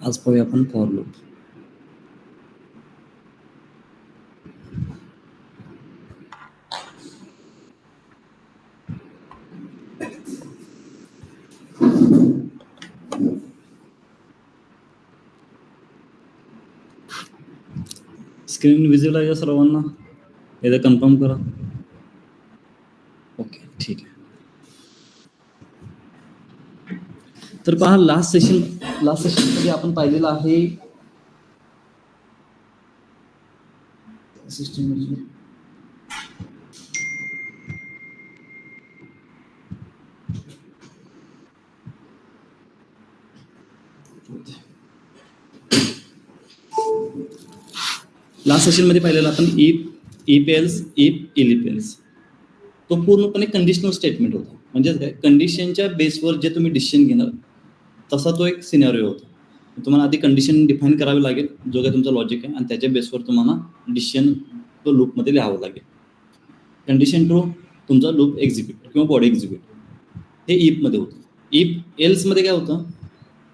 आज पाहूया आपण फॉर लूप. स्क्रीन विजिबल आहे का सर्वांना? एकदा कन्फर्म करा. ओके, ठीक आहे. तर पहा, लास्ट सेशन मध्ये आपण पाहिलेलं आहे सिस्टम. लास्ट सेशन मध्ये पाहिलेलं आपण if else, if elif else. तो पूर्णपणे कंडिशनल स्टेटमेंट होता. म्हणजे काय, कंडिशनच्या बेसवर जे तुम्ही डिसिजन घेणार तसा तो एक सिनेरिओ होता. तुम्हाला आधी कंडिशन डिफाईन करावी लागेल, जो काय तुमचा लॉजिक आहे, आणि त्याच्या बेसवर तुम्हाला डिसिजन तो लूपमध्ये लिहावं लागेल. कंडिशन ट्रू, तुमचा लूप एक्झिक्यूट किंवा बॉडी एक्झिक्यूट. हे इफमध्ये होतं. इफ एल्समध्ये काय होतं,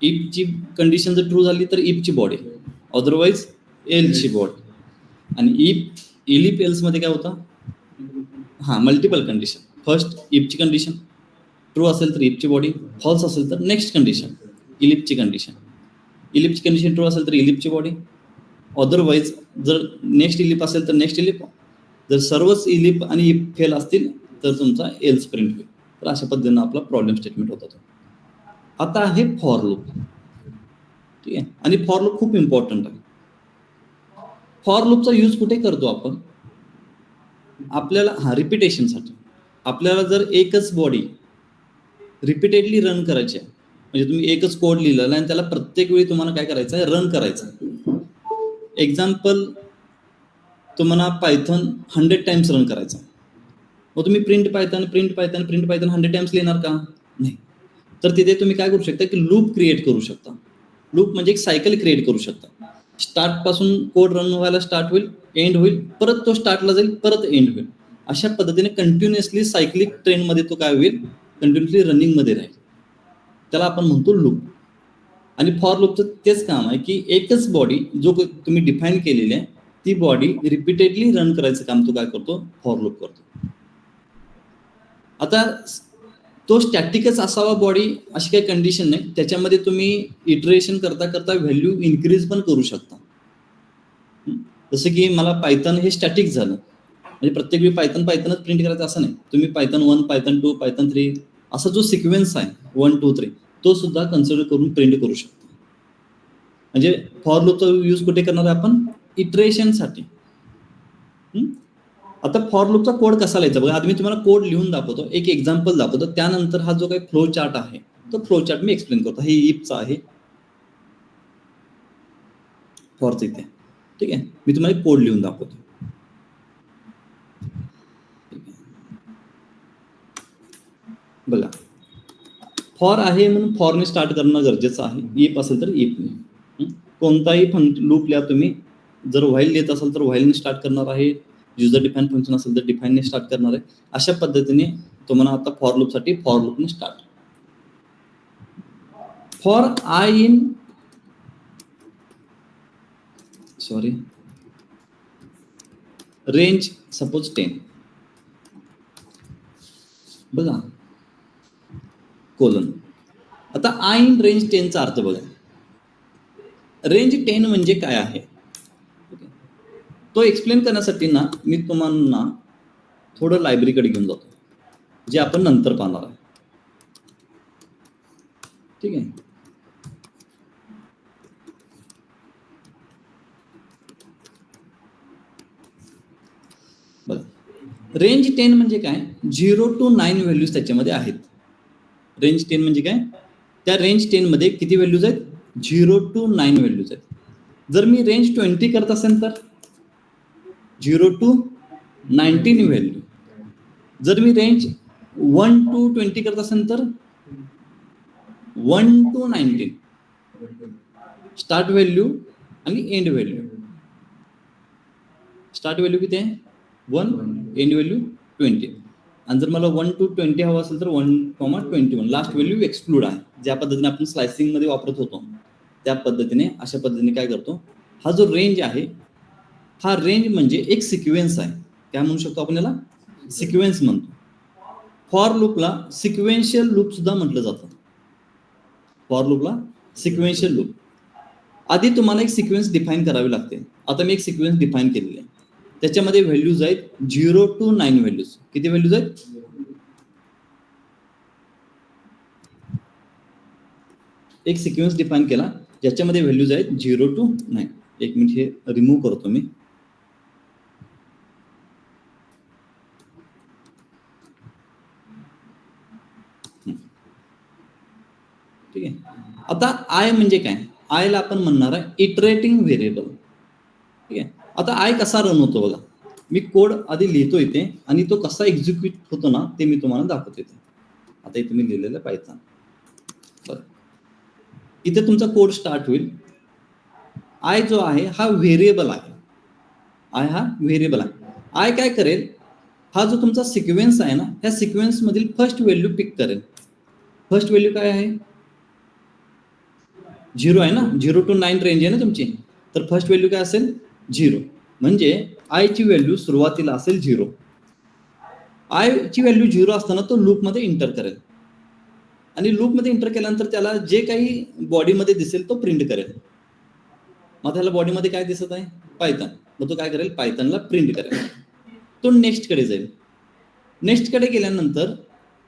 इफची कंडिशन जर ट्रू झाली तर इफची बॉडी, अदरवाईज एल्सची बॉडी. आणि इफ एलिफ एल्समध्ये काय होतं, मल्टिपल कंडिशन. फर्स्ट इफची कंडिशन ट्रू असेल तर इफची बॉडी, फॉल्स असेल तर नेक्स्ट कंडिशन इलिफची कंडिशन. इलिफची कंडिशन ट्रू असेल तर इलिफची बॉडी, अदरवाईज जर नेक्स्ट इलिफ असेल तर नेक्स्ट इलिफ. जर सर्वच इलिफ आणि इफ फेल असतील तर तुमचा एल्स प्रिंट होईल. तर अशा पद्धतीनं आपला प्रॉब्लेम स्टेटमेंट होता तो. आता आहे फॉर लूप. ठीक आहे, आणि फॉर लूप खूप इम्पॉर्टंट आहे. फॉर लूपचा यूज कुठे करतो आपण? आपल्याला रिपिटेशनसाठी. आपल्याला जर एकच बॉडी रिपीटेडली रन करायची आहे, म्हणजे तुम्ही एकच कोड लिहिलेला आणि त्याला प्रत्येक वेळी तुम्हाला काय करायचं आहे, रन करायचं आहे. एक्झाम्पल, तुम्हाला पायथन 100 टाइम्स रन करायचा. मग तुम्ही प्रिंट पायथन 100 टाइम्स लिहिणार का? नाही. तर तिथे तुम्ही काय करू शकता की लूप क्रिएट करू शकता. लूप म्हणजे एक सायकल क्रिएट करू शकता. स्टार्ट पासून कोड रन व्हायला स्टार्ट होईल, एंड होईल, परत तो स्टार्टला जाईल, परत एंड होईल. अशा पद्धतीने कंटिन्युअसली सायक्लिक ट्रेंडमध्ये तो काय होईल, कंटिन्युअसली रनिंगमध्ये राहील. त्याला आपण म्हणतो लूप. आणि फॉर लूपचं तेच काम आहे की एकच बॉडी जो तुम्ही डिफाईन केलेली आहे ती बॉडी रिपीटेडली रन करायचं काम तो काय करतो, फॉर लूप करतो. आता तो स्टॅटिकच असावा बॉडी अशी काही कंडिशन नाही. त्याच्यामध्ये तुम्ही इटरेशन करता करता व्हॅल्यू इन्क्रीज पण करू शकता. जसं की मला पायथन हे स्टॅटिक झालं, म्हणजे प्रत्येक वेळी पायथनच प्रिंट करायचं असं नाही. तुम्ही पायथन 1, पायथन 2, पायथन 3 असा जो सिक्वेन्स आहे 1, 2, 3 तो सुद्धा कन्सिडर करून प्रिंट करू शकतो. म्हणजे फॉर लूपचा यूज कुठे करणार आहे आपण? इटरेशनसाठी. आता फॉर लूपचा कोड कसा लिहायचा बघा. आता मी तुम्हाला कोड लिहून दाखवतो, एक एक्झाम्पल दाखवतो. त्यानंतर हा जो काही फ्लो चार्ट आहे तो फ्लो चार्ट मी एक्सप्लेन करतो. हे इफचा आहे, फॉरचा इथे. ठीक आहे, मी तुम्हाला कोड लिहून दाखवतो. बघा, फॉर आहे म्हणून फॉरने स्टार्ट करणं गरजेचं आहे. इफ असेल तर इफने. कोणताही लूप लिहा तुम्ही. जर व्हाईल लिहित असेल तर व्हाईलने स्टार्ट करणार आहे. युजर डिफाईन फंक्शन असेल तर डिफाईनने स्टार्ट करणार आहे. अशा पद्धतीने तुम्हाला आता फॉर लूपसाठी फॉर लूपने start. For I in range suppose 10. बघा, कोलन. आता आय इन रेंज 10चा अर्थ बघा. रेंज 10 म्हणजे काय आहे तो एक्सप्लेन करण्यासाठी ना मी तुम्हाला थोडं लायब्ररीकडे घेऊन जातो, जे आपण नंतर पाहणार आहे. ठीक आहे, बघा. रेंज 10 म्हणजे काय, 0 to 9 व्हॅल्यूज त्याच्यामध्ये आहेत. रेंज 10 म्हणजे काय, त्या रेंज 10 मध्ये किती व्हॅल्यूज आहेत? 0 to 9 व्हॅल्यूज आहेत. जर मी रेंज 20 करत असेल तर 0 to 19 व्हॅल्यू. जर मी रेंज 1 to 20 करत असेल तर 1 to 19 स्टार्ट व्हॅल्यू आणि एंड व्हॅल्यू. स्टार्ट व्हॅल्यू किती आहे? 1, एंड व्हॅल्यू 20. आणि जर मला 1 to 20 हवं असेल तर 1, 21 लास्ट व्हॅल्यू एक्सक्लूड आहे. ज्या पद्धतीने आपण स्लायसिंग मध्ये वापरत होतो त्या पद्धतीने अशा पद्धतीने काय करतो, हा जो रेंज आहे हा रेंज म्हणजे एक सिक्वेन्स आहे. काय म्हणू शकतो आपण याला, सिक्वेन्स म्हणतो. फॉर लूपला सिक्वेन्शियल लूप सुद्धा म्हटलं जातं. फॉर लूपला सिक्वेन्शियल लूप. आधी तुम्हाला एक सिक्वेन्स डिफाईन करावी लागते. आता मी एक सिक्वेन्स डिफाईन केलेली आहे. त्याच्यामध्ये व्हॅल्यूज आहेत 0 to 9 व्हॅल्यूज. किती व्हॅल्यूज आहेत? एक सिक्वेन्स डिफाईन केला ज्याच्यामध्ये व्हॅल्यूज आहेत 0 to 9. एक मिनिट हे रिमूव्ह करतो मी. ठीक आहे. आता आय म्हणजे काय, आयला आपण म्हणणार आहे इटरेटिंग व्हेरिएबल. ठीक आहे. आता आय कसा रन होतो बघा, मी कोड आधी लिहितो इथे आणि तो कसा एक्झिक्यूट होतो ना ते मी तुम्हाला दाखवतो इथे. आता इथे मी लिहिलेलं पायथन. बरं, इथे तुमचा कोड स्टार्ट होईल. आय जो आहे हा व्हेरिएबल आहे. आय हा व्हेरिएबल आहे. आय काय करेल, हा जो तुमचा सिक्वेन्स आहे ना, ह्या सिक्वेन्स मधील फर्स्ट व्हॅल्यू पिक करेल. फर्स्ट व्हॅल्यू काय आहे, 0 आहे ना, 0 to 9 रेंज आहे ना तुमची. तर फर्स्ट व्हॅल्यू काय असेल, 0. म्हणजे आय ची व्हॅल्यू सुरुवातीला असेल 0. आय ची व्हॅल्यू 0 असताना तो लूपमध्ये इंटर करेल आणि लूपमध्ये इंटर केल्यानंतर त्याला जे काही बॉडीमध्ये दिसेल तो प्रिंट करेल. मग त्याला बॉडीमध्ये काय दिसत आहे, पायथन. मग तो काय करेल, पायथनला प्रिंट करेल. तो नेक्स्ट कडे जाईल. नेक्स्ट कडे गेल्यानंतर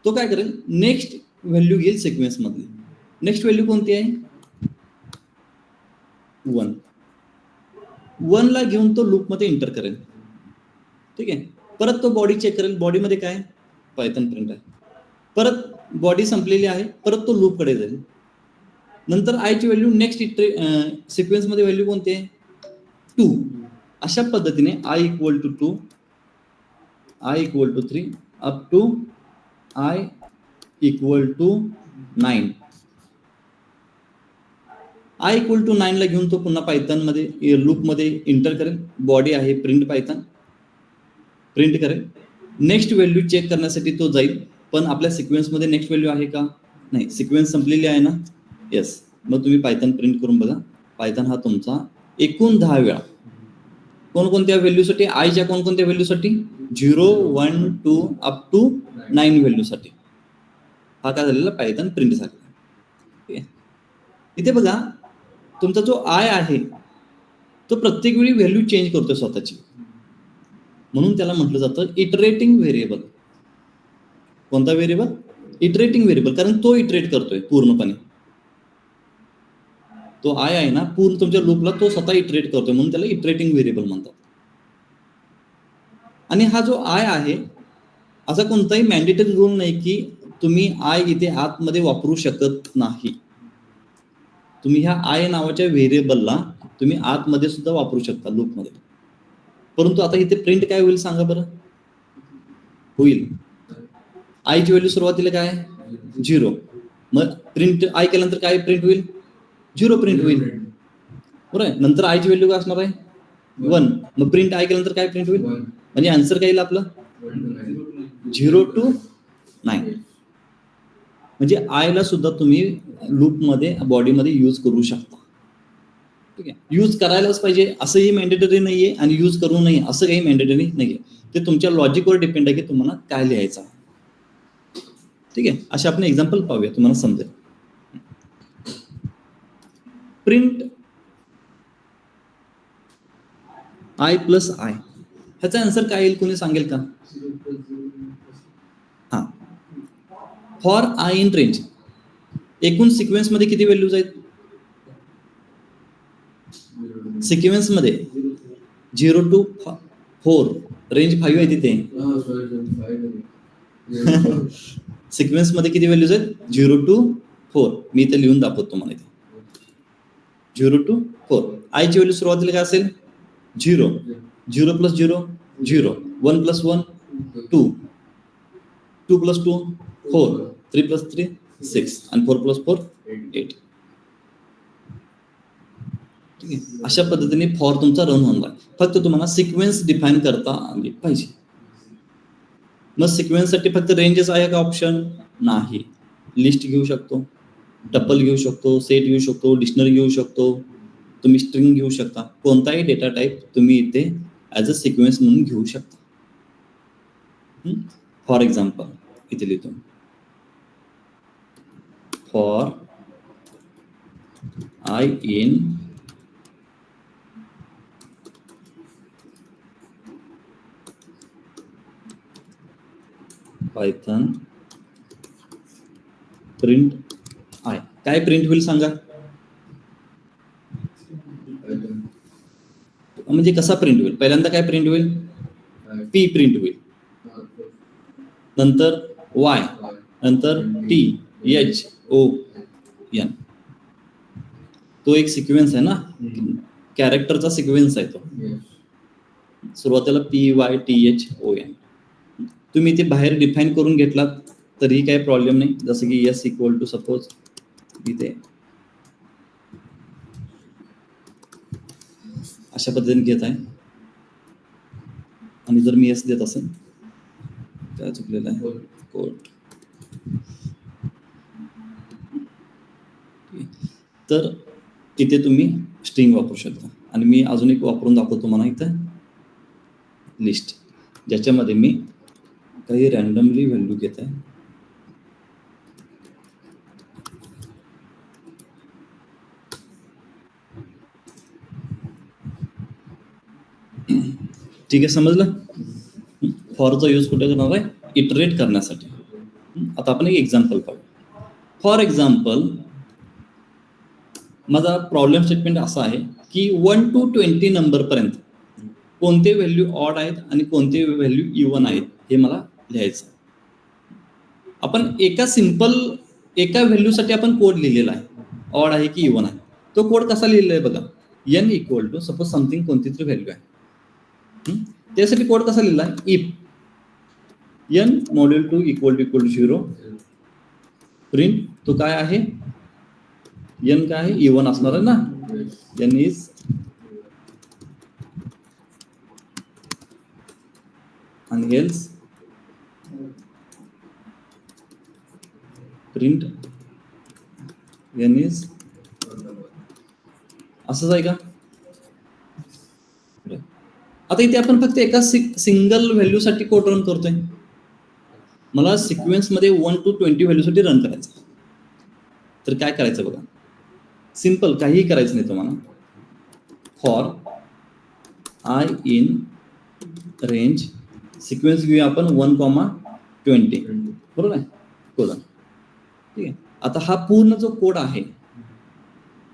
तो काय करेल, नेक्स्ट व्हॅल्यू घेईल सिक्वेन्स मधली. नेक्स्ट व्हॅल्यू कोणती आहे, 1. 1 ला घेऊन तो लूपमध्ये इंटर करेल. ठीक आहे. परत तो बॉडी चेक करेल, बॉडीमध्ये काय, पायथन प्रिंट आहे. परत बॉडी संपलेली आहे, परत तो लूप कडे जाईल. नंतर आयची व्हॅल्यू नेक्स्ट सिक्वेन्स मध्ये व्हॅल्यू कोणती आहे, 2. अशा पद्धतीने I equal to 2, I equal to 3 up to I equal to 9. I equal to 9 ला घेऊन तो पुन्हा पायथन मध्ये लूप मध्ये इंटर करेल. बॉडी आहे प्रिंट पायथन, प्रिंट करेल. नेक्स्ट व्हॅल्यू चेक करण्यासाठी तो जाईल, पण आपल्या सिक्वेन्स मध्ये नेक्स्ट व्हॅल्यू आहे का, नाही, सिक्वेन्स संपलेली आहे ना, येस. मग तुम्ही पायथन प्रिंट करून बघा. पायथन हा तुमचा एकूण 10 वेळा कोणकोणत्या व्हॅल्यूसाठी, आयच्या कोणकोणत्या व्हॅल्यूसाठी, 0, 1, 2 अप टू 9 व्हॅल्यूसाठी हा काय झालेला, पायथन प्रिंट झालेला. इथे बघा तुमचा जो आय आहे तो प्रत्येक वेळी व्हॅल्यू चेंज करतोय स्वतःची, म्हणून त्याला म्हटलं जातं इटरेटिंग व्हेरिएबल. कोणता व्हेरिएबल, इटरेटिंग व्हेरिएबल, कारण तो इटरेट करतोय पूर्णपणे. तो आय आहे ना, पूर्ण तुमच्या लूपला तो स्वतः इटरेट करतोय, म्हणून त्याला इटरेटिंग व्हेरिएबल म्हणतात. आणि हा जो आय आहे असा कोणताही मॅन्डेटरी रूल नाही की तुम्ही आय इथे आतमध्ये वापरू शकत नाही. तुम्ही ह्या आय नावाच्या व्हेरिएबलला तुम्ही आतमध्ये सुद्धा वापरू शकता लूपमध्ये. परंतु आता इथे प्रिंट काय होईल सांगा बरं, होईल आयची व्हॅल्यू सुरुवातीला काय, 0. मग प्रिंट आय केल्यानंतर काय प्रिंट होईल, 0 प्रिंट होईल, बरोबर. नंतर आयची व्हॅल्यू काय असणार आहे, 1. मग प्रिंट आय केल्यानंतर काय प्रिंट होईल, म्हणजे आन्सर काय येईल आपलं, 0 to 9. म्हणजे आयला सुद्धा तुम्ही लूपमध्ये बॉडीमध्ये यूज करू शकता. ठीक आहे. यूज करायलाच पाहिजे असंही मॅन्डेटरी नाहीये आणि यूज करू नये असं काही मॅन्डेटरी नाहीये. ते तुमच्या लॉजिकवर डिपेंड आहे की तुम्हाला काय लिहायचं आहे. ठीक आहे. असे आपण एक्झाम्पल पाहूया, तुम्हाला समजेल. प्रिंट आय प्लस आय, ह्याचा आन्सर काय येईल, कोणी सांगेल का? हा, फॉर आय इन रेंज. एकूण सिक्वेन्स मध्ये किती व्हॅल्यूज आहेत, सिक्वेन्स मध्ये 0 to 4, रेंज 5 आहे तिथे. सिक्वेन्स मध्ये किती व्हॅल्यूज आहेत, 0 to 4. मी इथे लिहून दाखवतो तुम्हाला इथे, 0 to 4. आयची व्हॅल्यू सुरुवातीला काय असेल, 0. 0 plus 0 0, 1 plus 1 2, 2 plus 2 4, 3 plus 3 6 आणि 4 plus 4 8. ठीक आहे. अशा पद्धतीने फॉर तुमचा रन होणार. फक्त तुम्हाला सिक्वेन्स डिफाईन करता आली पाहिजे. मग सिक्वेन्स साठी फक्त रेंजच आहे का ऑप्शन, नाही, लिस्ट घेऊ शकतो, टपल घेऊ शकतो, सेट घेऊ शकतो, डिक्शनरी घेऊ शकतो, तुम्ही स्ट्रिंग घेऊ शकता, कोणताही डेटा टाईप तुम्ही इथे ॲज अ सिक्वेन्स म्हणून घेऊ शकता. फॉर एक्झाम्पल इथे लिहितो, for I in Python print I. काय प्रिंट होईल सांगा, म्हणजे कसा प्रिंट होईल? पहिल्यांदा काय प्रिंट होईल? पी प्रिंट होईल, नंतर वाय, नंतर टी एच ओ एन. तो एक सिक्वेन्स आहे ना, कॅरेक्टरचा सिक्वेन्स आहे तो. सुरुवातीला P Y T H O N. तुम्ही ते बाहेर डिफाईन करून घेतलात तरी काही प्रॉब्लेम नाही. जसं की एस इक्वल टू सपोज इथे अशा पद्धतीने घेत आहे, आणि जर मी एस देत असेल काय चुकलेलं आहे, कोट, तर इथे तुम्ही स्ट्रिंग वापरू शकता. आणि मी अजून एक वापरून दाखवतो तुम्हाला इथं लिस्ट, ज्याच्यामध्ये मी काही रॅन्डमली व्हॅल्यू घेत आहे. ठीक आहे, समजलं? फॉरचा यूज कुठे करणार आहे? इटरेट करण्यासाठी. आता आपण एक एक्झाम्पल पाहू. फॉर एक्झाम्पल माझा प्रॉब्लेम स्टेटमेंट असा आहे की 1 to 20 नंबरपर्यंत कोणते व्हॅल्यू ऑड आहेत आणि कोणते व्हॅल्यू इवन आहेत हे मला लिहायचं. आपण एका व्हॅल्यूसाठी आपण कोड लिहिलेला आहे, ऑड आहे की इवन आहे. तो कोड कसा लिहिलेला आहे बघा, N equal to suppose something कोणती तरी व्हॅल्यू आहे. त्यासाठी कोड कसा लिहिला आहे, if N module 2 equal to 0 print तो काय आहे, एन काय आहे, इवन असणार आहे ना, एन इज आणि एल्स प्रिंट एन इज, असंच आहे का? आता इथे आपण फक्त एका सिंगल व्हॅल्यू साठी कोड रन करतोय. मला सिक्वेन्स मध्ये 1 to 20 व्हॅल्यू साठी रन करायचं. तर काय करायचं बघा, सिंपल, काहीही करायचं नाही तुम्हाला. For I in range sequence घेऊया आपण 1,20, बरोबर आहे, कोड. ठीक आहे. आता हा पूर्ण जो कोड आहे,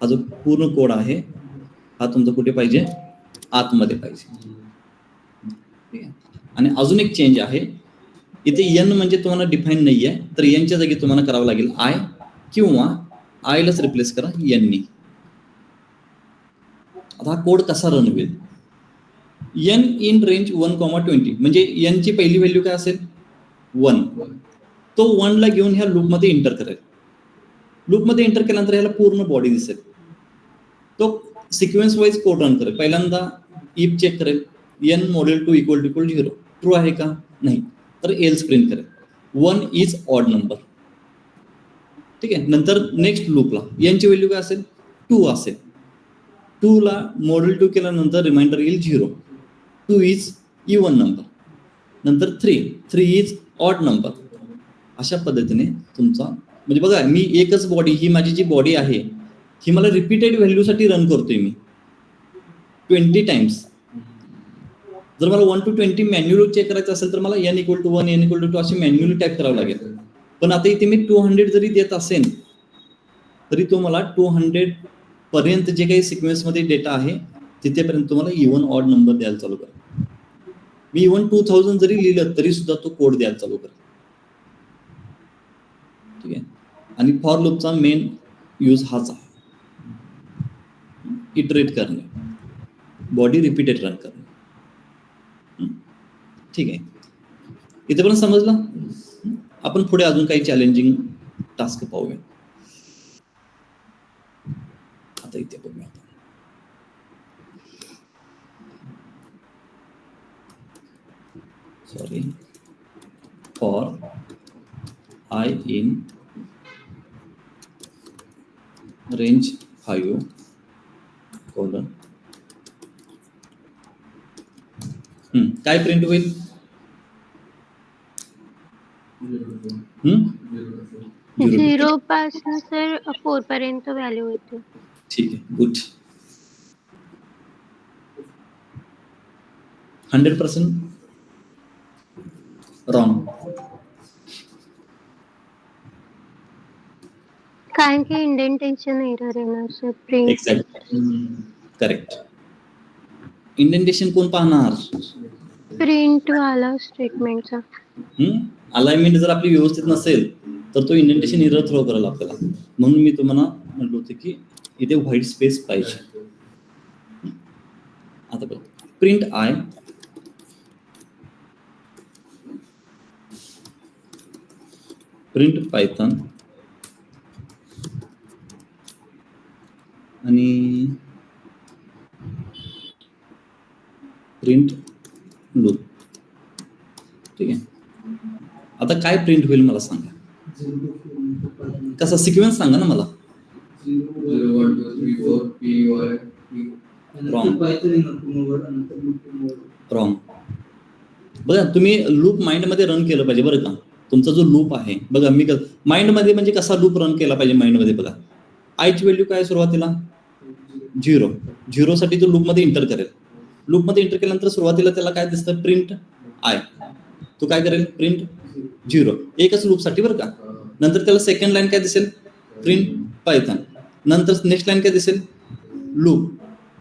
हा जो पूर्ण कोड आहे हा तुमचा कुठे पाहिजे, आतमध्ये पाहिजे. ठीक आहे. आणि अजून एक चेंज आहे इथे, एन म्हणजे तुम्हाला डिफाईन नाही आहे, तर एनच्या जागी तुम्हाला करावं लागेल आय, किंवा आयलाच रिप्लेस करा एननी. आता हा कोड कसा रन होईल, एन इन रेंज 1,20 म्हणजे एनची पहिली व्हॅल्यू काय असेल, 1. तो 1 ला घेऊन ह्या लूपमध्ये एंटर करेल. लूपमध्ये एंटर केल्यानंतर ह्याला पूर्ण बॉडी दिसेल. तो सिक्वेन्स वाईज कोड रन करेल. पहिल्यांदा इफ चेक करेल, N module 2 equal to 0 true आहे का, नाही, तर एल्स प्रिंट करेल 1 इज ऑड नंबर. ठीक आहे. नंतर नेक्स्ट लूपला एनची व्हॅल्यू काय असेल, 2 असेल. 2 ला मॉड्यूल 2 केल्यानंतर रिमाइंडर येईल 0, 2 इज इवन नंबर. नंतर 3 इज ऑड नंबर. अशा पद्धतीने तुमचा, म्हणजे बघा, मी एकच बॉडी, ही माझी जी बॉडी आहे ही मला रिपीटेड व्हॅल्यूसाठी रन करतोय मी 20 टाइम्स. जर मला 1 to 20 मॅन्युअली चेक करायचं असेल तर मला N equal to 1, N equal to 2 अशी मॅन्युअली टाईप करावं लागेल. पण आता इथे मी 200 जरी देत असेल तरी तो मला 200 पर्यंत जे काही सिक्वेन्स मध्ये डेटा आहे तिथेपर्यंत तुम्हाला इवन ऑड नंबर द्यायला चालू करा. मी इवन 2000 जरी लिहिलं तरी सुद्धा तो कोड द्यायला चालू करा. ठीक आहे. आणि फॉर लूपचा मेन यूज हाच आहे, इटरेट करणे, बॉडी रिपीटेड रन करणे. ठीक आहे, इथे पण समजलं. आपण पुढे अजून काही चॅलेंजिंग टास्क पाहूया. आता इथे बघूया, sorry, for I in range 5 colon काय प्रिंट होईल? 0 पासून सर 4 पर्यंत व्हॅल्यू होते. ठीक आहे, गुड. 100% रॉंग. कारण की इंडेंटेशन एरर येणार sir print. Exact, correct. Indentation कोण पाहणार? प्रिंट वाला स्टेटमेंटचा. अलाइनमेंट जर आपली व्यवस्थित नसेल तर तो इंडेंटेशन एरर थ्रो करेल आपल्याला. म्हणून मी तुम्हाला म्हटलं होतं की इथे व्हाईट स्पेस पाहिजे. आता बघ, प्रिंट आय प्रिंट पायथन आणि प्रिंट लूप. ठीक आहे, आता काय प्रिंट होईल मला सांगा. कसा सिक्वेन्स सांगा ना मला. रॉंग. बघा, तुम्ही लूप माइंडमध्ये रन केलं पाहिजे बरं का. तुमचा जो लूप आहे बघा, मी माइंडमध्ये म्हणजे कसा लूप रन केला पाहिजे माइंडमध्ये. बघा, आयची व्हॅल्यू काय सुरुवातीला 0 साठी तो लूपमध्ये इंटर करेल. लूपमध्ये इंटर केल्यानंतर सुरुवातीला त्याला काय दिसतं? Print I. तो काय करेल? प्रिंट 0. एकच लूपसाठी बरं का. नंतर त्याला सेकंड लाईन काय दिसेल? Print Python. नंतर नेक्स्ट लाईन काय दिसेल? लूप.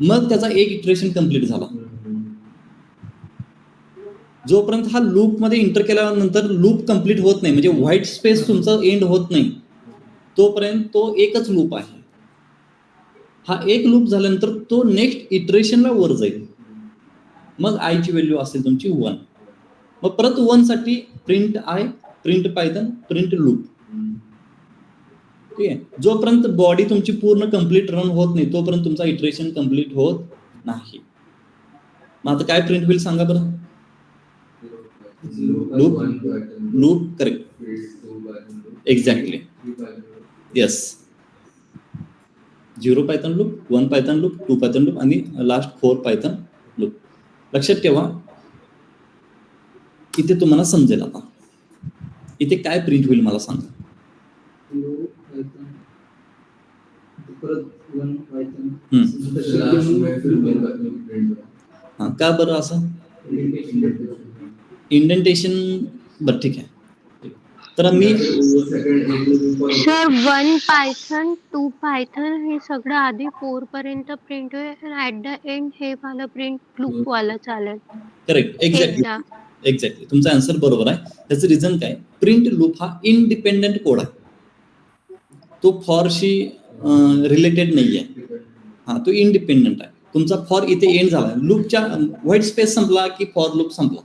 मग त्याचा एक इटरेशन कंप्लीट झाला. जोपर्यंत हा लूप मध्ये इंटर केल्यानंतर लूप कंप्लीट होत नाही, म्हणजे व्हाईट स्पेस तुमचा एंड होत नाही, तोपर्यंत तो एकच लूप आहे. हा एक लूप झाल्यानंतर तो नेक्स्ट इटरेशनला वर जाईल. मग आयची व्हॅल्यू असेल तुमची 1. मग परत 1 साठी print I, print Python, print loop. ठीक आहे, जोपर्यंत बॉडी तुमची पूर्ण कंप्लीट रन होत नाही तोपर्यंत तुमचा इटरेशन कंप्लीट होत नाही. मग आता काय प्रिंट होईल सांगा बरं. Loop correct, exactly, yes. 0 Python loop, 1 Python loop, 2 Python loop आणि लास्ट 4 पायथन लूप. लक्षात ठेवा, इथे तुम्हाला समजेल. आता इथे काय प्रिंट होईल मला सांगा. का बरं असं? इंडेंटेशन. बरं, ठीक आहे. तर मी सर 1 पायथन 2 पायथन हे सगळं आधी 4 पर्यंत प्रिंट होईल आणि ऍट द एंड हे वाला प्रिंट लूप वाला चालेल. करेक्ट, एक्झॅक्टली तुमचा आन्सर बरोबर आहे. त्याचं रिझन काय? प्रिंट लूप हा इंडिपेंडेंट कोड आहे. तो फॉरशी रिलेटेड नाही आहे. हा, तो इंडिपेंडेंट आहे. तुमचा फॉर इथे एंड झाला, लूपच्या व्हाईट स्पेस संपला की फॉर लूप संपला.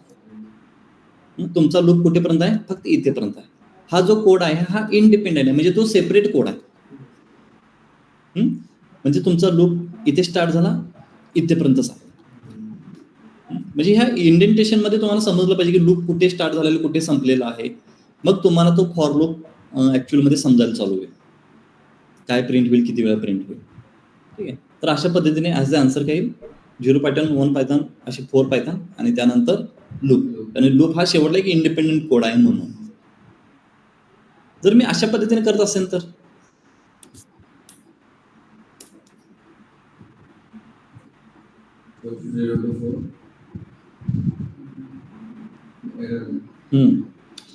तुमचा लूप कुठेपर्यंत आहे? फक्त इथेपर्यंत आहे. हा जो कोड आहे हा इंडिपेंडेंट आहे, म्हणजे तो सेपरेट कोड आहे. म्हणजे तुमचा लूप इथे स्टार्ट झाला, इथेपर्यंत झाला. म्हणजे ह्या इंडेंटेशन मध्ये तुम्हाला समजलं पाहिजे की लूप कुठे स्टार्ट झालेला, कुठे संपलेला आहे. मग तुम्हाला तो फॉर लूप ऍक्च्युअल मध्ये समजायला चालू होईल. काय प्रिंट होईल, किती वेळा प्रिंट होईल. ठीक आहे, तर अशा पद्धतीने ॲज द आन्सर काय येईल? 0 पायथन, 1 पायथन, असे 4 पायथन आणि त्यानंतर लूप. आणि लूप हा शेवटला एक इंडिपेंडेंट कोड आहे म्हणून. जर मी अशा पद्धतीने करत असेल तर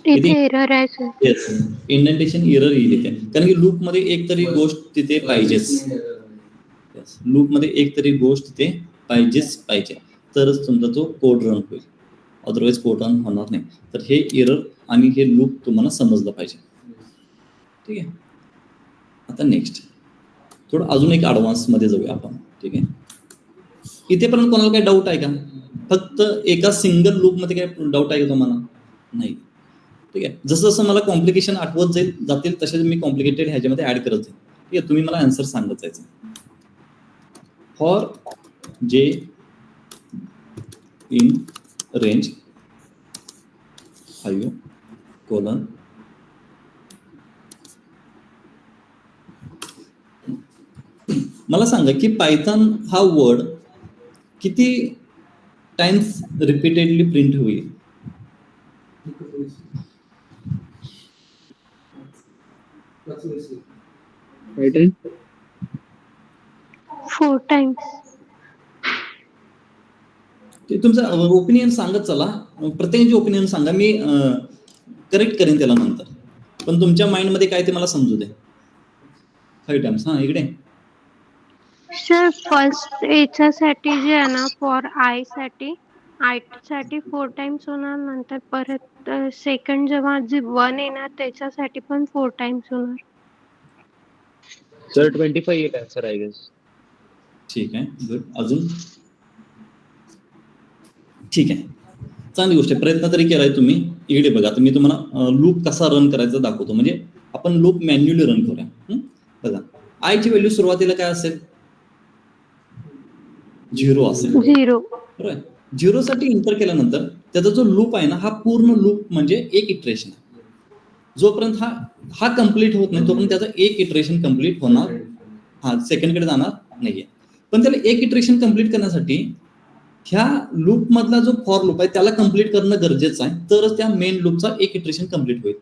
इथे एरर आहे सर. येस, इंडेंटेशन एरर येईल इथे, कारण की लूप मध्ये एक तरी गोष्ट तिथे पाहिजेच. लूप मध्ये एक तरी गोष्ट तिथे पाहिजे, तरच तुमचा तो कोड रन होईल. अदरवाईज कोड रन होणार नाही. तर हे एरर आणि हे लूप तुम्हाला समजलं पाहिजे. ठीक आहे, आता नेक्स्ट थोडं अजून एक ॲडव्हान्स मध्ये जाऊया आपण. ठीक आहे, इथेपर्यंत कोणाला काही डाऊट आहे का? फक्त एका सिंगल लूप मध्ये काय डाऊट आहे का तुम्हाला? नाही. ठीक आहे, जसं जसं मला कॉम्प्लिकेशन आठवत जातील तसे मी कॉम्प्लिकेटेड ह्याच्यामध्ये ऍड करत जाईल. ठीक आहे, तुम्ही मला आन्सर सांगत जायचं. फॉर जे इन रेंज 5 कोलन मला सांगा की पायथन हा वर्ड किती टाइम्स रिपीटेडली प्रिंट होईल? Pattern 4 times. ते तुमचं ओपिनियन सांगत चला, प्रत्येकाची ओपिनियन सांगा, मी करेक्ट करेन त्याला नंतर, पण तुमच्या माइंडमध्ये काय ते मला समजू दे. 5 टाइम्स. हा, इकडे सर फर्स्ट याच्यासाठी जे आहे ना, फॉर आय साठी 4 टाइम्स होणार, नंतर परत सेकंड जेव्हा जे 1 येणार त्याच्यासाठी पण 4 टाइम्स होणार. sir 25 येईल answer I guess. ठीक आहे, गुड. अजून? ठीक आहे, चांगली गोष्ट आहे, प्रयत्न तरी केलाय तुम्ही. इकडे बघा, आता मी तुम्हाला लूप कसा रन करायचा दाखवतो, म्हणजे आपण लूप मॅन्युअली रन करूया. बघा, आयची व्हॅल्यू सुरुवातीला काय असेल? 0 असेल. 0. बरोबर. 0 साठी इंटर केल्यानंतर त्याचा जो लूप आहे ना, हा पूर्ण लूप म्हणजे एक इटरेशन आहे. जोपर्यंत हा कम्प्लीट होत नाही तोपर्यंत त्याचं एक इटरेशन कम्प्लीट होणार. हा सेकंडकडे जाणार नाहीये. पण त्याला एक इटरेशन कम्प्लीट करण्यासाठी ह्या लूप मधला जो फॉर लूप आहे त्याला कम्प्लीट करणं गरजेचं आहे, तरच त्या मेन लूपचा एक इटरेशन कम्प्लीट होईल.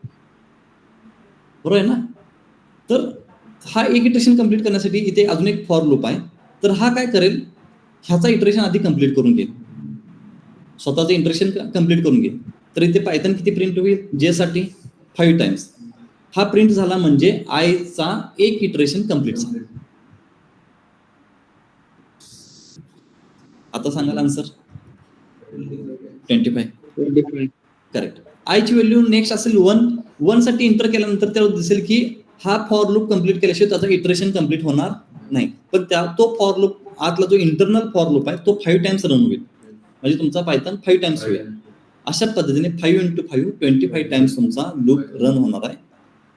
बरोबर आहे ना? तर हा एक इटरेशन कम्प्लीट करण्यासाठी इथे अजून एक फॉर लूप आहे, तर हा काय करेल, ह्याचा इटरेशन आधी कम्प्लीट करून घेईल, स्वतःचं इटरेशन कम्प्लीट करून घेईल. तर इथे पायथन किती प्रिंट होईल? जे साठी 5 टाइम्स. हा प्रिंट झाला म्हणजे आयचा एक इटरेशन कम्प्लीट झाला. आता सांगाल आन्सर? 25. करेक्ट. आयची व्हॅल्यू नेक्स्ट असेल 1 साठी इंटर केल्यानंतर त्याला दिसेल की हा फॉर लूप कम्प्लीट केल्याशिवाय त्याचा इटरेशन कम्प्लीट होणार नाही, पण तो फॉर लूप आतला जो इंटरनल फॉर लूप आहे तो 5 टाइम्स रन होईल, म्हणजे तुमचा पायथन 5 टाइम्स होईल. अशा पद्धतीने 5 × 5 25 टाइम्स तुमचा लूप रन होणार आहे.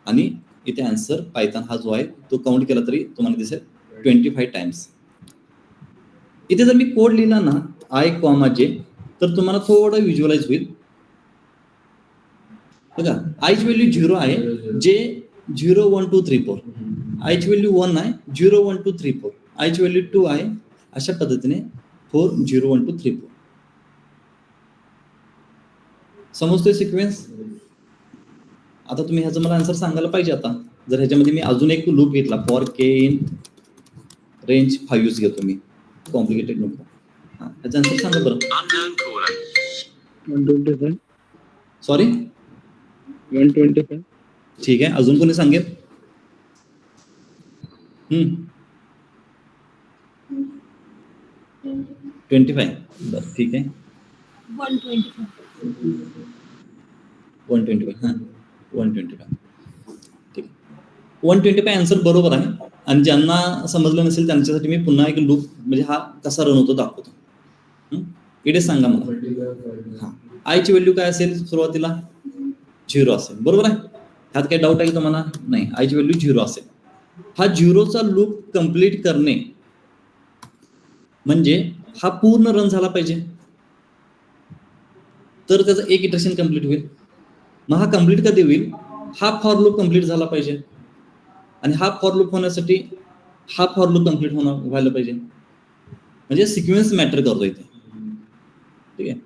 आणि इथे आन्सर पायथन हा जो आहे तो काउंट केला तरी तुम्हाला दिसेल 25 टाइम्स. इथे जर मी कोड लिहिला ना, आय कॉमा जे, तर तुम्हाला थोडं व्हिज्युअलाइज होईल. बघा, आयची व्हॅल्यू 0 आहे, जे 0 1 2 3 4. आयची व्हॅल्यू 1 आहे, 0 1 2 3 4. आयची व्हॅल्यू 2 आहे, अशा पद्धतीने 4 0 1 2 3 4. समजतोय सिक्वेन्स? आता तुम्ही ह्याचं मला आन्सर सांगायला पाहिजे. आता जर ह्याच्यामध्ये मी अजून एक लूप घेतला, फॉर के इन रेंज 5 घेतो मी, कॉम्प्लिकेटेड नको. हा, ह्याचं आन्सर सांगा बरं. 125. सॉरी, 125. ठीक आहे, अजून कोणी सांगेल? 25. बरं, ठीक आहे. 125. हां, 125. ठीक आहे, 125 आन्सर बरोबर आहे. आणि ज्यांना समजलं नसेल त्यांच्यासाठी मी पुन्हा एक लूप, म्हणजे हा कसा रन होतो दाखवतो. इकडे सांगा मला. हां, आयची व्हॅल्यू काय असेल सुरुवातीला? 0 असेल, बरोबर आहे. ह्यात काही डाऊट आहे तुम्हाला? नाही, आयची व्हॅल्यू 0 असेल. हा 0चा लूप कंप्लीट करणे म्हणजे हा पूर्ण रन झाला पाहिजे, तर त्याचं एक इटरेशन कंप्लीट होईल. मग हा कंप्लीट कधी होईल? हा फॉर लूप कंप्लीट झाला पाहिजे, आणि हा फॉर लूप होण्यासाठी हा फॉर लूप कंप्लीट व्हायला पाहिजे, म्हणजे सिक्वेन्स मॅटर करतो इथे. ठीक आहे,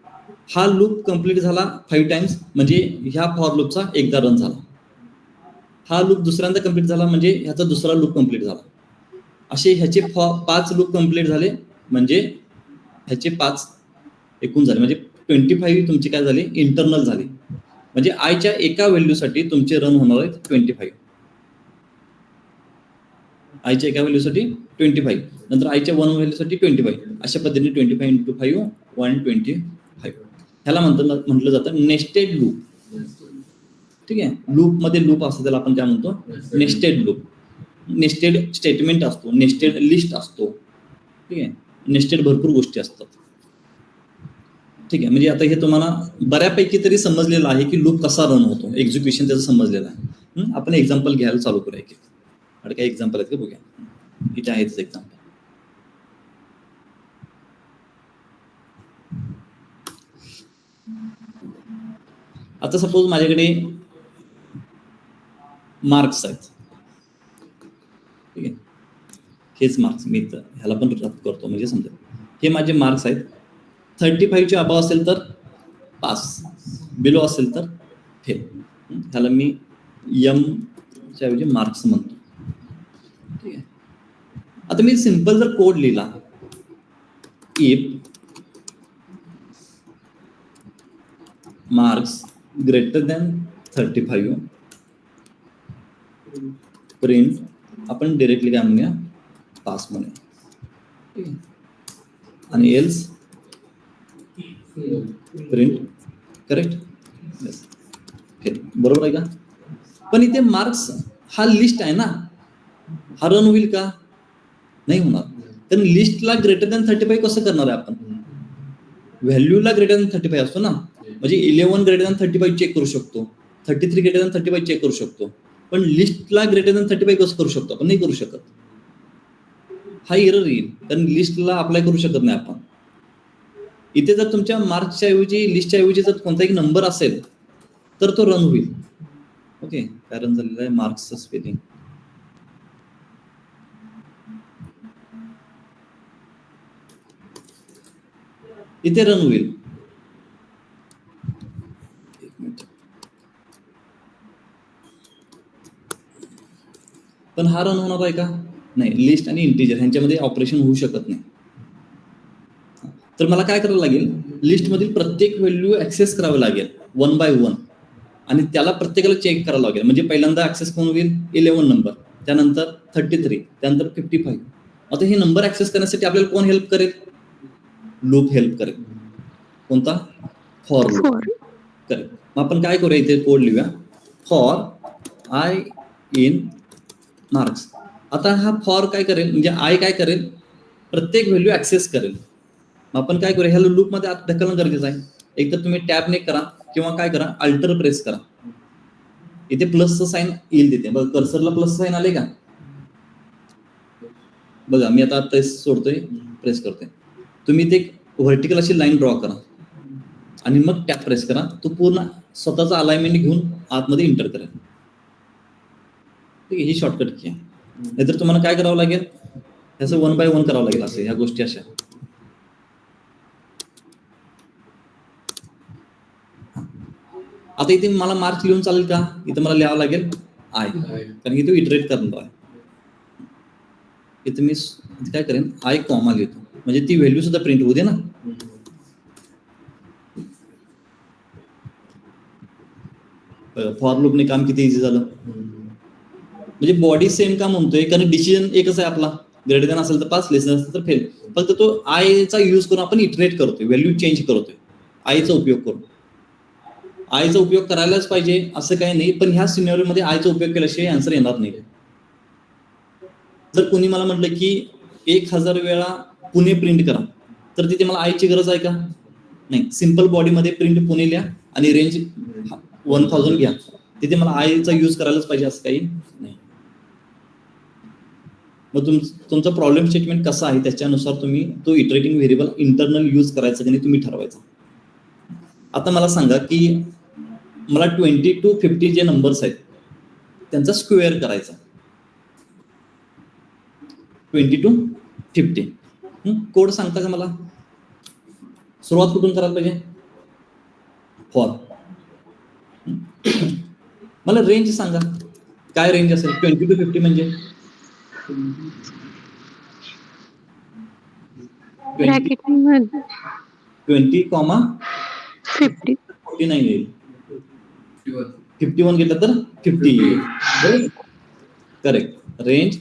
हा लूप कंप्लीट झाला 5 टाइम्स म्हणजे ह्या फॉर लूपचा एकदा रन झाला. हा लूप दुसऱ्यांदा कंप्लीट झाला म्हणजे ह्याचा दुसरा लूप कंप्लीट झाला. असे ह्याचे 5 लूप कंप्लीट झाले म्हणजे ह्याचे 5 एकूण झाले, म्हणजे 25 तुमचे काय झाले? इंटरनल झाले. म्हणजे आयच्या एका व्हॅल्यूसाठी तुमचे रन होणार आहेत 25. आयच्या एका व्हॅल्यूसाठी 25, नंतर आयच्या 1 व्हॅल्यूसाठी 25. अशा पद्धतीने 25 × 5 125. ह्याला म्हटलं जातं नेस्टेड लूप. ठीक आहे, लूप मध्ये लूप असतो त्याला आपण काय म्हणतो? Nested loop. नेस्टेड स्टेटमेंट असतो, नेस्टेड लिस्ट असतो. ठीक आहे, नेस्टेड भरपूर गोष्टी असतात. ठीक आहे, म्हणजे आता हे तुम्हाला बऱ्यापैकी तरी समजलेलं आहे की लूप कसा रन होतो, एक्झिक्युशन त्याचं समजलेलं आहे. आपण एक्झाम्पल घ्यायला चालू करूया. आणि काही एक्झाम्पल आहेत का बघूया. इथे आहेच एक्झाम्पल. आता सपोज माझ्याकडे मार्क्स आहेत. ठीक आहे, हेच मार्क्स मी ह्याला पण रद्द करतो म्हणजे समजा हे माझे मार्क्स आहेत. 35च्या अबाव असेल तर पास, बिलो असेल तर फेल. ह्याला मी च्या ऐवजी मार्क्स म्हणतो. ठीक आहे. आता मी सिंपल जर कोड लिहिला, if marks greater than 35 print, आपण डिरेक्टली काय म्हणूया, पास म्हणूया. ठीक आहे. आणि एल्स प्रिंट करेक्ट, बरोबर आहे का? पण इथे मार्क्स हा लिस्ट आहे ना, हा रन होईल का? नाही होणार. कारण लिस्टला ग्रेटर दॅन 35 कसं करणार आहे आपण? व्हॅल्यूला ग्रेटर दॅन 35 असतो ना, म्हणजे 11 ग्रेटर दॅन 35 चेक करू शकतो, 33 ग्रेटर दॅन 35 चेक करू शकतो. पण लिस्टला ग्रेटर दॅन 35 कसं करू शकतो? आपण नाही करू शकत. हा एरर येईल, कारण लिस्टला अप्लाय करू शकत नाही आपण. इथे जर तुमच्या मार्क्सच्या ऐवजी लिस्टच्या ऐवजी जर कोणताही नंबर असेल तर तो रन होईल. ओके, काय रन झालेलं आहे? मार्क्सचं स्पेलिंग. इथे रन होईल. एक मिनिट. पण हा रन होणार आहे का? नाही. लिस्ट आणि इंटिजर ह्यांच्यामध्ये ऑपरेशन होऊ शकत नाही. तर मला काय करावं लागेल? लिस्ट मधील प्रत्येक व्हॅल्यू ऍक्सेस करावं लागेल 1 by 1, आणि त्याला प्रत्येकाला चेक करावं लागेल. म्हणजे पहिल्यांदा ऍक्सेस कोण होईल? 11 नंबर, त्यानंतर 33, त्यानंतर 55. आता हे नंबर ऍक्सेस करण्यासाठी आपल्याला कोण हेल्प करेल? लूप हेल्प करेल. कोणता? For loop. करेक्ट. मग आपण काय करूया, इथे कोड लिहूया, फॉर आय इन मार्क्स. आता हा फॉर काय करेल, म्हणजे आय काय करेल? प्रत्येक व्हॅल्यू ऍक्सेस करेल. मग आपण काय करूया, ह्या लूप मध्ये आत ढकलणं गरजेचं आहे. एक तर तुम्ही टॅबने करा किंवा काय करा, अल्टर प्रेस करा. इथे प्लसचं साईन येईल तिथे बघा, कर्सरला प्लस साईन आले का? बघा मी आता प्रेस सोडतोय, प्रेस करतोय. तुम्ही ते व्हर्टिकल अशी लाईन ड्रॉ करा आणि मग टॅब प्रेस करा. तो पूर्ण स्वतःचा अलाइनमेंट घेऊन आतमध्ये इंटर करेल. ठीक आहे, ही शॉर्टकट की आहे. नाहीतर तुम्हाला काय करावं लागेल, ह्याचं 1 by 1 करावं लागेल. असे ह्या गोष्टी अशा. आता इथे मला मार्क्स लिहून चालेल का? इथे मला लिहावं लागेल आय, कारण इथे इटरेट करणार आहे. इथे मी काय करेन, आय कॉमा लिहितो, म्हणजे ती व्हॅल्यू सुद्धा प्रिंट होऊ दे ना. फॉर लूपने काम किती इझी झालं. म्हणजे बॉडी सेम काम म्हणतोय, कारण डिसिजन एकच आहे आपला, ग्रेटर दॅन असेल तर पास, लेस असेल तर फेल. फक्त तो आयचा यूज करून आपण इटरेट करतोय, व्हॅल्यू चेंज करतोय आयचा उपयोग करून. आयचा उपयोग करायलाच पाहिजे असं काही नाही, पण ह्या सिनेरिओमध्ये आयचा उपयोग केल्याशिवाय आन्सर येणार नाही. जर कोणी मला म्हटलं की 1000 वेळा पुणे प्रिंट करा, तर तिथे मला आयची गरज आहे का? नाही. सिंपल बॉडीमध्ये प्रिंट पुणे लिहा आणि रेंज 1000 घ्या, तिथे मला आयचा यूज करायलाच पाहिजे असं काही नाही. मग तुमचा प्रॉब्लेम स्टेटमेंट कसा आहे त्याच्यानुसार तुम्ही तो इटरेटिंग व्हेरिएबल इंटरनल यूज करायचा की नाही तुम्ही ठरवायचा. आता मला सांगा की मला 20 to 50 जे नंबर्स आहेत त्यांचा स्क्वेअर करायचा. 20 to 50 कोड सांगता का मला? सुरुवात कुठून करायला पाहिजे? फॉर. मला रेंज सांगा, काय रेंज असेल 20 to 50 म्हणजे? 20, 50 49 येईल. 51 घेतलं तर 50 येईल. करेक्ट. रेंज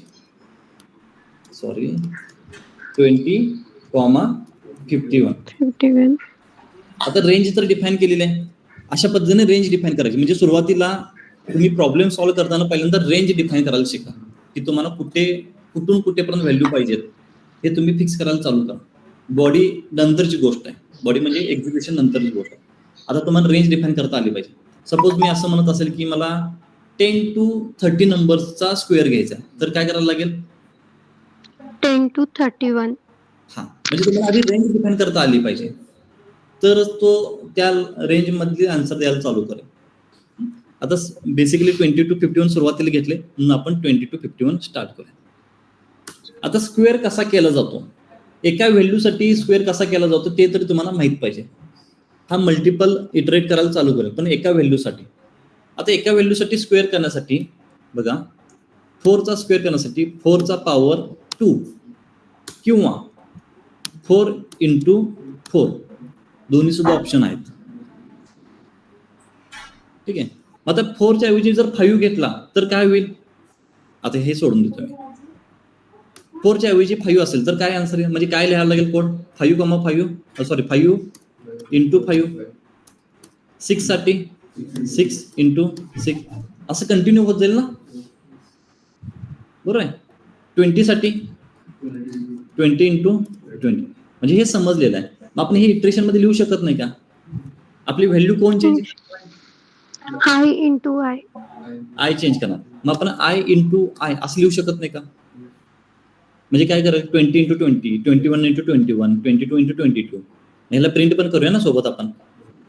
20, 51. आता रेंज तर डिफाईन केलेली आहे. अशा पद्धतीने रेंज डिफाईन करायची. म्हणजे सुरुवातीला तुम्ही प्रॉब्लेम सॉल्व्ह करताना पहिल्यांदा रेंज डिफाईन करायला शिका, की तुम्हाला कुठून कुठेपर्यंत व्हॅल्यू पाहिजेत हे तुम्ही फिक्स करायला चालू करा. बॉडी नंतरची गोष्ट आहे, बॉडी म्हणजे एक्झिक्युशन नंतरची गोष्ट आहे. आता तुम्हाला रेंज डिफाईन करता आली पाहिजे. सपोज मी असं म्हणत असेल की मला 10 to 30 नंबर्सचा स्क्वेअर घ्यायचा, तर काय करायला लागेल? 10 to 31. हा, म्हणजे तुम्हाला आधी रेंज डिफाईन करता आली पाहिजे, तर तो त्या रेंज मधली आन्सर द्यायला चालू करेल. आता बेसिकली 20 to 51 सुरुवातीला घेतले, म्हणून आपण 20 to 51 स्टार्ट करूया. आता स्क्वेअर कसा केला जातो, एका व्हॅल्यूसाठी स्क्वेअर कसा केला जातो ते तरी तुम्हाला माहित पाहिजे. हा मल्टिपल इटरेट करायला चालू करेल, पण एका व्हॅल्यूसाठी. आता एका व्हॅल्यूसाठी स्क्वेअर करण्यासाठी बघा, 4चा स्क्वेअर करण्यासाठी 4चा पॉवर 2 किंवा 4 into 4 दोन्ही सुद्धा ऑप्शन आहेत. ठीक आहे. आता 4च्या ऐवजी जर 5 घेतला तर काय होईल, आता हे सोडून देतो मी. 4च्या ऐवजी 5 असेल तर काय आन्सर आहे, म्हणजे काय लिहायला लागेल कोड, 5,5 सॉरी 5 into 5. 6 साठी 6 into 6 असं कंटिन्यू होत जाईल ना, बरोबर आहे. 20 साठी 20 into 20, म्हणजे हे समजलेलं आहे. मग आपण हे इटरेशन मध्ये लिहू शकत नाही का, आपली व्हॅल्यू कोण change, I into I. I change करणार. मग आपण आय इंटू आय असं लिहू शकत नाही का, म्हणजे काय करायचं, 20 into 20, 21 into 21, 22 into 22. ह्याला प्रिंट पण करूया ना सोबत आपण,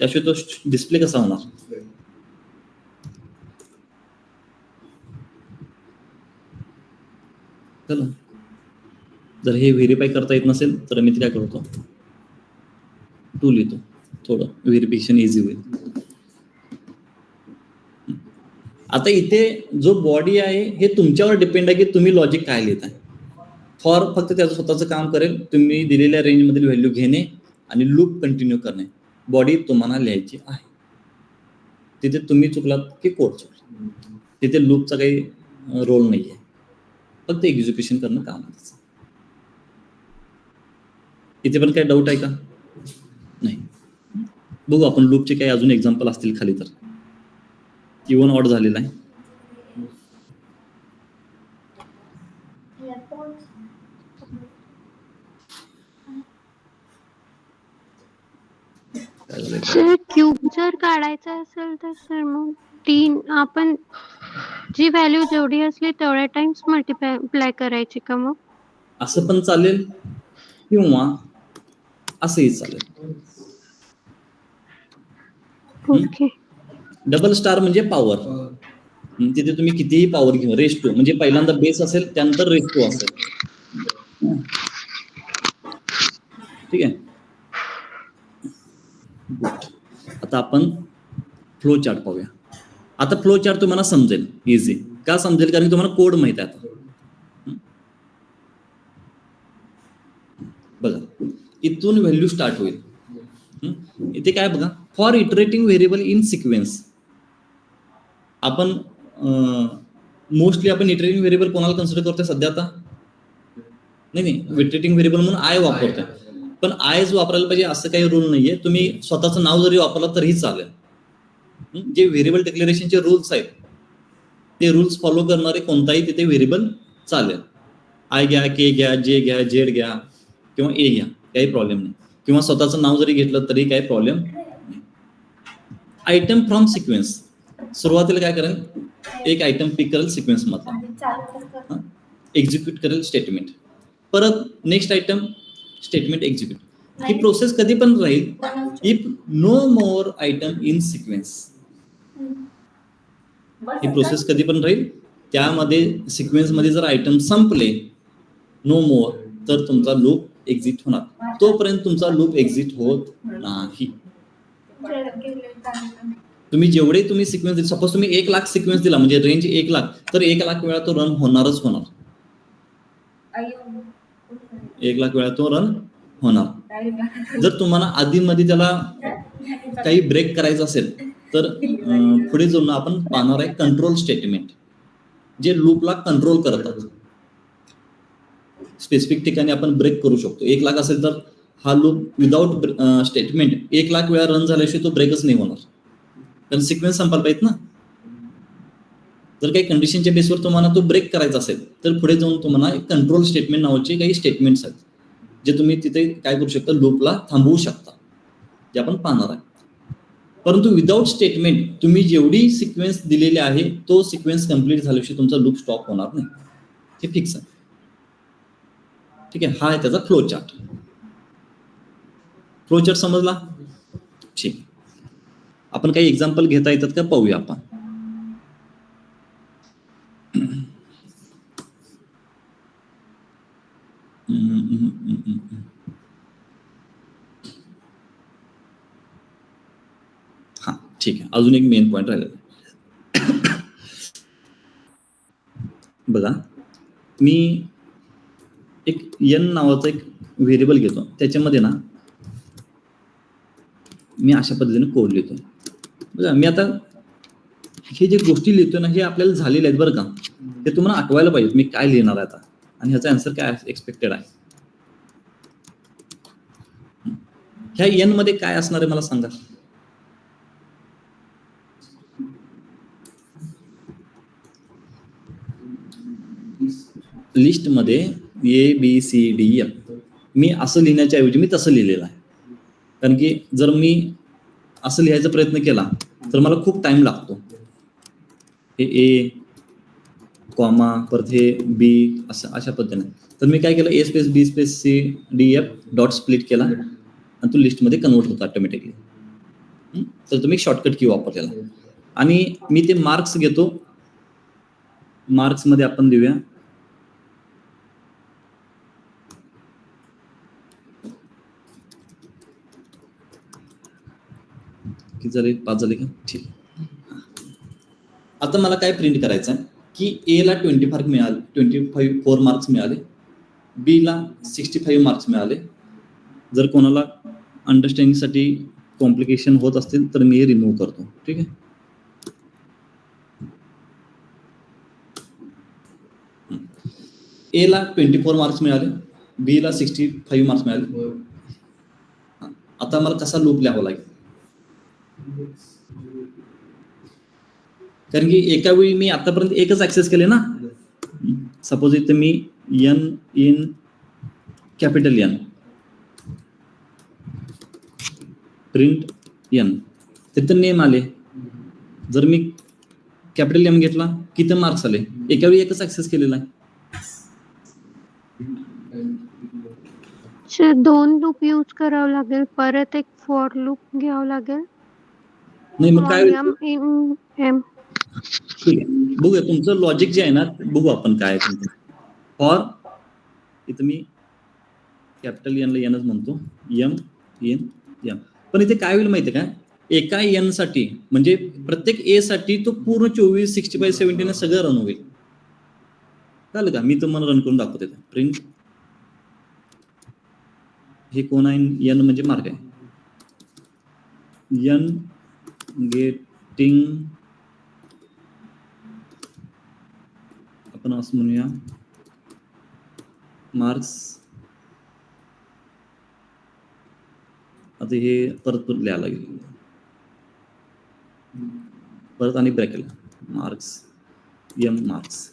त्याशिवाय तो डिस्प्ले कसा होणार. चला, जर हे व्हेरीफाय करता येत नसेल तर मी काय करतो, 2 लिहितो, थोडं व्हेरिफिकेशन इझी होईल. आता इथे जो बॉडी आहे हे तुमच्यावर डिपेंड आहे की तुम्ही लॉजिक काय लिहिताय. फॉर फक्त त्याचं स्वतःचं काम करेल, तुम्ही दिलेल्या रेंजमधील व्हॅल्यू घेणे आणि लूप कंटिन्यू करणे. बॉडी तुम्हाला लिहायची आहे. तिथे तुम्ही चुकलात की कोड चुकला, तिथे लूपचा काही रोल नाही आहे, फक्त एक्झिक्युशन करणं काम आहे. इथे पण काही डाऊट आहे का, नाही. बघू आपण लूपचे काही अजून एक्झाम्पल असतील खाली तर. इवन ऑड झालेला आहे. सर क्यूब जर काढायचा असेल तर सर मग 3 आपण जी व्हॅल्यू जेवढी असली तेवढ्या टाइम्स मल्टिप्लाय करायची का मग, असं पण चालेल किंवा असंही चालेल. ओके. डबल स्टार म्हणजे पॉवर, तिथे तुम्ही कितीही पॉवर घेऊ, रेस टू म्हणजे पहिल्यांदा बेस असेल त्यानंतर रेस टू असेल. ठीक आहे. आता आपण फ्लो चार्ट पाहूया. आता फ्लो चार्ट तुम्हाला समजेल इझी, का समजेल, कारण तुम्हाला कोड माहित आहे. आता बघा, इथून व्हॅल्यू स्टार्ट होईल. इथे काय बघा, for iterating variable in sequence. आपण मोस्टली आपण इटरेटिंग व्हेरिएबल कोणाला कन्सिडर करतोय सध्या, आता नाही, इटरेटिंग व्हेरिएबल म्हणून आय वापरतोय. पण आयच वापरायला पाहिजे असं काही रूल नाहीये, तुम्ही स्वतःचं नाव जरी वापरलं तरीही चालेल. जे व्हेरिएबल डिक्लेरेशनचे रूल्स आहेत ते रूल्स फॉलो करणारे कोणताही तिथे व्हेरिएबल चालेल. आय घ्या, के घ्या, जे घ्या, जेड घ्या किंवा ए घ्या, काही प्रॉब्लेम नाही. किंवा स्वतःचं नाव जरी घेतलं तरी काही प्रॉब्लेम नाही. आयटम फ्रॉम सिक्वेन्स, सुरुवातीला काय करेल, एक आयटम पिक करेल सिक्वेन्स मधला, एक्झिक्यूट करेल स्टेटमेंट, परत नेक्स्ट आयटम स्टेटमेंट एक्झिक्यूट. ही प्रोसेस कधी पण राहील if no more item in sequence. ही प्रोसेस कधी पण राहील, त्यामध्ये सिक्वेन्स मध्ये जर आयटम संपले नो मोर तर तुमचा लूप एक्झिट होणार, तोपर्यंत तुमचा लूप एक्झिट होत नाही. तुम्ही जेवढे तुम्ही सिक्वेन्स दिले, सपोज तुम्ही 1 लाख सिक्वेन्स दिला म्हणजे रेंज 1 लाख, तर 1 लाख वेळा तो रन होणारच होणार. 1 लाख वेळा तो रन होणार. जर तुम्हाला आधीमध्ये त्याला काही ब्रेक करायचं असेल तर पुढे जाऊन आपण पाहणार आहे कंट्रोल स्टेटमेंट, जे लूपला कंट्रोल करतात. स्पेसिफिक ठिकाणी आपण ब्रेक करू शकतो. 1 लाख असेल तर हा लूप विदाउट स्टेटमेंट 1 लाख वेळा रन झाल्याशिवाय तो ब्रेकच नाही होणार, कारण सिक्वेन्स संपायला पाहिजेत ना. जर काही कंडिशनच्या बेसवर तुम्हाला तो ब्रेक करायचा असेल तर पुढे जाऊन तुम्हाला कंट्रोल स्टेटमेंट नावाचे काही स्टेटमेंट्स आहेत जे तुम्ही तिथे काय करू शकता, लूपला थांबवू शकता, जे आपण पाहणार आहे. परंतु विदाउट स्टेटमेंट तुम्ही जेवढी सिक्वेन्स दिलेली आहे तो सिक्वेन्स कंप्लीट झाल्याशिवाय तुमचा लूप स्टॉप होणार नाही, हे फिक्स आहे. ठीक आहे, हा आहे त्याचा फ्लो चार्ट. फ्लो चार्ट समजला, ठीक. आपण काही एक्झाम्पल घेता येतात का पाहूया आपण. हा ठीक आहे. अजून एक मेन पॉईंट राहिलेला बघा. मी एक n नावाचा एक व्हेरिएबल घेतो. त्याच्यामध्ये ना मी अशा पद्धतीने कोड लिहितो. बघा मी आता हे जे गोष्टी लिहितो ना हे आपल्याला झालेले आहेत बरं का. ते तुम्हाला आठवायला पाहिजे मी काय लिहिणार आहे आता आणि ह्याचा आन्सर काय एक्सपेक्टेड आहे. ह्या n मध्ये काय असणार आहे मला सांगा. लिस्ट मध्ये ABCDF मी असं लिहिण्याच्या ऐवजी मी तसं लिहिलेलं आहे. कारण की जर मी असं लिहायचा प्रयत्न केला तर मला खूप टाइम लागतो. हे A कॉमा परत हे B असं अशा पद्धतीने. तर मी काय केलं A space B space CDF dot split केला आणि तो लिस्टमध्ये कन्वर्ट होतो ऑटोमॅटिकली. तर तुम्ही शॉर्टकट की वापरलेला आणि मी ते मार्क्स घेतो. मार्क्स मध्ये आपण देऊया किती झाले 5 झाले का. ठीक. आता मला काय प्रिंट करायचं आहे की A ला 25 मिळाले 24 मार्क्स मिळाले, B ला 65 मार्क्स मिळाले. जर कोणाला अंडरस्टँडिंगसाठी कॉम्प्लिकेशन होत असतील तर मी हे रिमूव्ह करतो. ठीक आहे. A ला 24 मार्क्स मिळाले, B ला 65 मार्क्स मिळाले. आता मला कसा लूप लिहावा लागेल कारण की एका वेळी मी आतापर्यंत एकच ऍक्सेस केले ना. सपोज इथे मी n in capital N print n तिथे नेम आले. जर मी कॅपिटल M घेतला किती मार्क्स आले. एका वेळी एकच ऍक्सेस केलेला आहे. दोन लूप यूज करावं लागेल. परत एक फॉर लूप घ्यावं लागेल. नाही मग काय M in M. ठीक आहे. बघूया तुमचं लॉजिक जे आहे ना बघू आपण काय आहे तुमचं. फॉर इथं मी कॅपिटल N ला Nच म्हणतो M इन M. पण इथे काय होईल माहिती आहे का. एका N साठी म्हणजे प्रत्येक A साठी तो पूर्ण 24 65 70 सगळं रन होईल. चालेल का. मी तुम्हाला रन करून दाखवते. प्रिंट हे कोण आहे N म्हणजे मार्क आहे. N गेटिंग आपण असं म्हणूया मार्क्स. आता हे परत लिहायला लागेल परत आणि ब्रॅकेट मार्क्स M मार्क्स.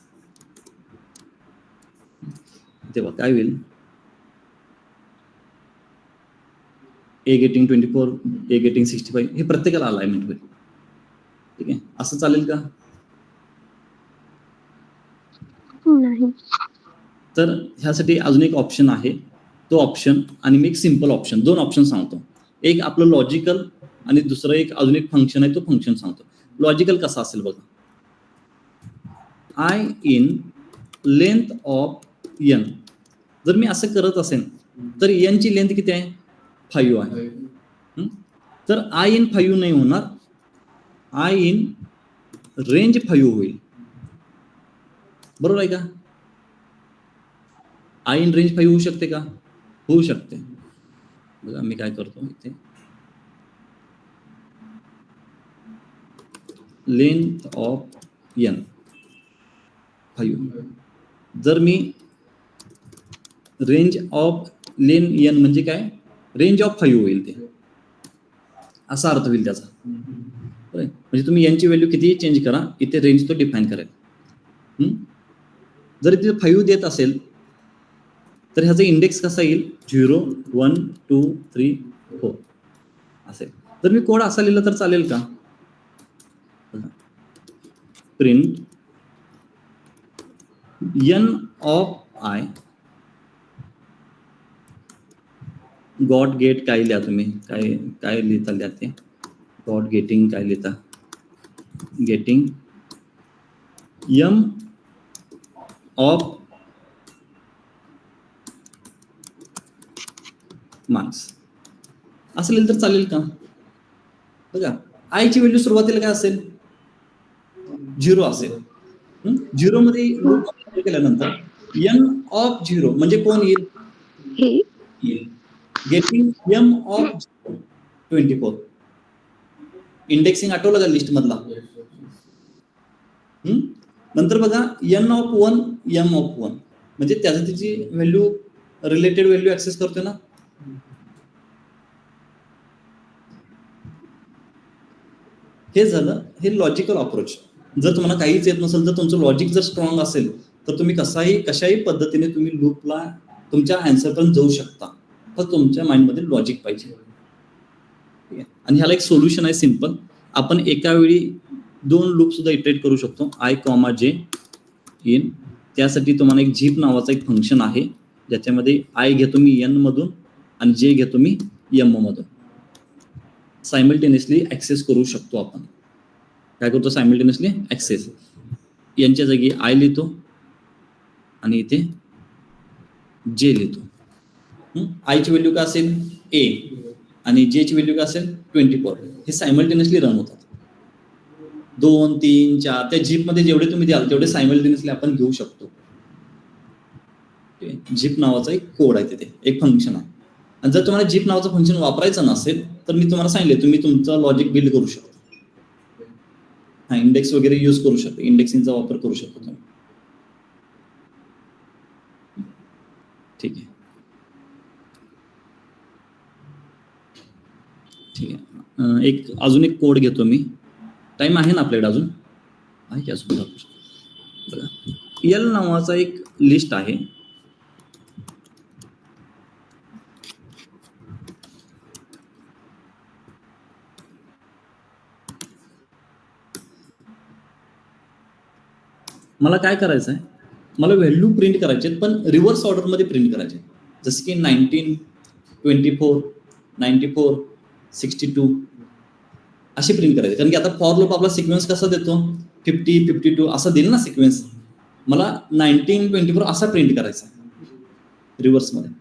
तेव्हा काय होईल A गेटिंग 24 A गेटिंग 65 हे प्रत्येकाला अलाइनमेंट होईल. ठीक आहे. असं चालेल का. नाही. तर ह्यासाठी अजून एक ऑप्शन आहे. तो ऑप्शन आणि मी एक सिंपल ऑप्शन 2 ऑप्शन सांगतो. एक आपलं लॉजिकल आणि दुसरं एक अजून एक फंक्शन आहे तो फंक्शन सांगतो. लॉजिकल कसा असेल बघा. I in length of N जर मी असं करत असेल तर N ची लेंथ किती आहे 5 आहे. तर I इन 5 नाही होणार. I इन रेंज 5 होईल. बरोबर आहे का. I इन रेंज 5 होऊ शकते का. होऊ शकते. बघा मी काय करतो इथे लेंथ ऑफ N 5. जर मी रेंज ऑफ लेन N म्हणजे काय रेंज ऑफ 5 होईल ते असा अर्थ होईल त्याचा. म्हणजे तुम्ही N ची व्हॅल्यू कितीही चेंज करा इथे रेंज तो डिफाईन करेल. जर इथे 5 देत असेल तर ह्याचा इंडेक्स कसा येईल 0 1 2 3 4 असेल. जर मी कोड असा लिहिला तर चालेल का. Print N of I got get काय लिहा तुम्ही काय लिहिता लिहा ते गॉट गेटिंग काय लिहिता गेटिंग M ऑफ मार्क्स असं लिहिलं तर चालेल का? बघा आयची व्हॅल्यू सुरुवातीला काय असेल? 0 असेल. 0 मध्ये लूप केल्यानंतर n ऑफ 0 म्हणजे कोण येईल? Getting m of 24. इंडेक्सिंग आठवलं का लिस्ट मधला? नंतर बघा n ऑफ 1 m ऑफ 1 म्हणजे त्याची त्याची व्हॅल्यू रिलेटेड व्हॅल्यू ऍक्सेस करतोय ना. हे झालं हे लॉजिकल अप्रोच. जर तुम्हाला काहीच येत नसेल तर तुमचं लॉजिक जर स्ट्रॉंग असेल तर तुम्ही कशाही पद्धतीने तुम्ही लूपला तुमच्या आन्सर पर्यंत जाऊ शकता. तर तुमच्या माइंडमध्ये लॉजिक पाहिजे. आणि ह्याला एक सोल्युशन आहे सिंपल. आपण एका वेळी 2 लूप सुद्धा इटरेट करू शकतो. i, j in. त्यासाठी तुम्हाला एक झीप नावाचा एक फंक्शन आहे ज्याच्यामध्ये i घेतो मी n मधून आणि j घेतो मी m मधून. सायमल्टेनियसली ऍक्सेस करू शकतो आपण. काय करतो सायमल्टेनियसली ऍक्सेस. यांच्या जागी i लिहितो आणि इथे j लिहितो. i ची व्हॅल्यू काय असेल? a आणि j ची व्हॅल्यू काय असेल? 24. हे सायमल्टेनियसली रन होतात. 2, 3, 4 त्या जीप मध्ये जेवढे तुम्ही द्याल तेवढे सायमल्टेनियसली आपण घेऊ शकतो. जीप नावाचा एक कोड आहे तिथे, एक फंक्शन आहे. आणि जर तुम्हाला जीप नावाचं फंक्शन वापरायचं नसेल तर मी तुम्हाला सांगितले तुम्ही तुमचं लॉजिक बिल्ड करू शकता. हा इंडेक्स वगैरे यूज करू शकता. इंडेक्सिंगचा वापर करू शकता तुम्ही. ठीक आहे. ठीक आहे. अजून एक कोड घेतो मी. टाइम आहे ना आपल्याकडे अजून? आहे की अजून? बघा एल नावाचा एक लिस्ट आहे. मला काय करायचं आहे? मला व्हॅल्यू प्रिंट करायचे पण रिव्हर्स ऑर्डर मध्ये प्रिंट करायचे. जसं की 19, 24, 94, 62 अशी प्रिंट करायची. कारण की आता फॉर लूप आपला सिक्वेन्स कसा देतो? 50, 52 असा देईल ना सिक्वेन्स. मला 19, 24 असा प्रिंट करायचा रिव्हर्स मध्ये.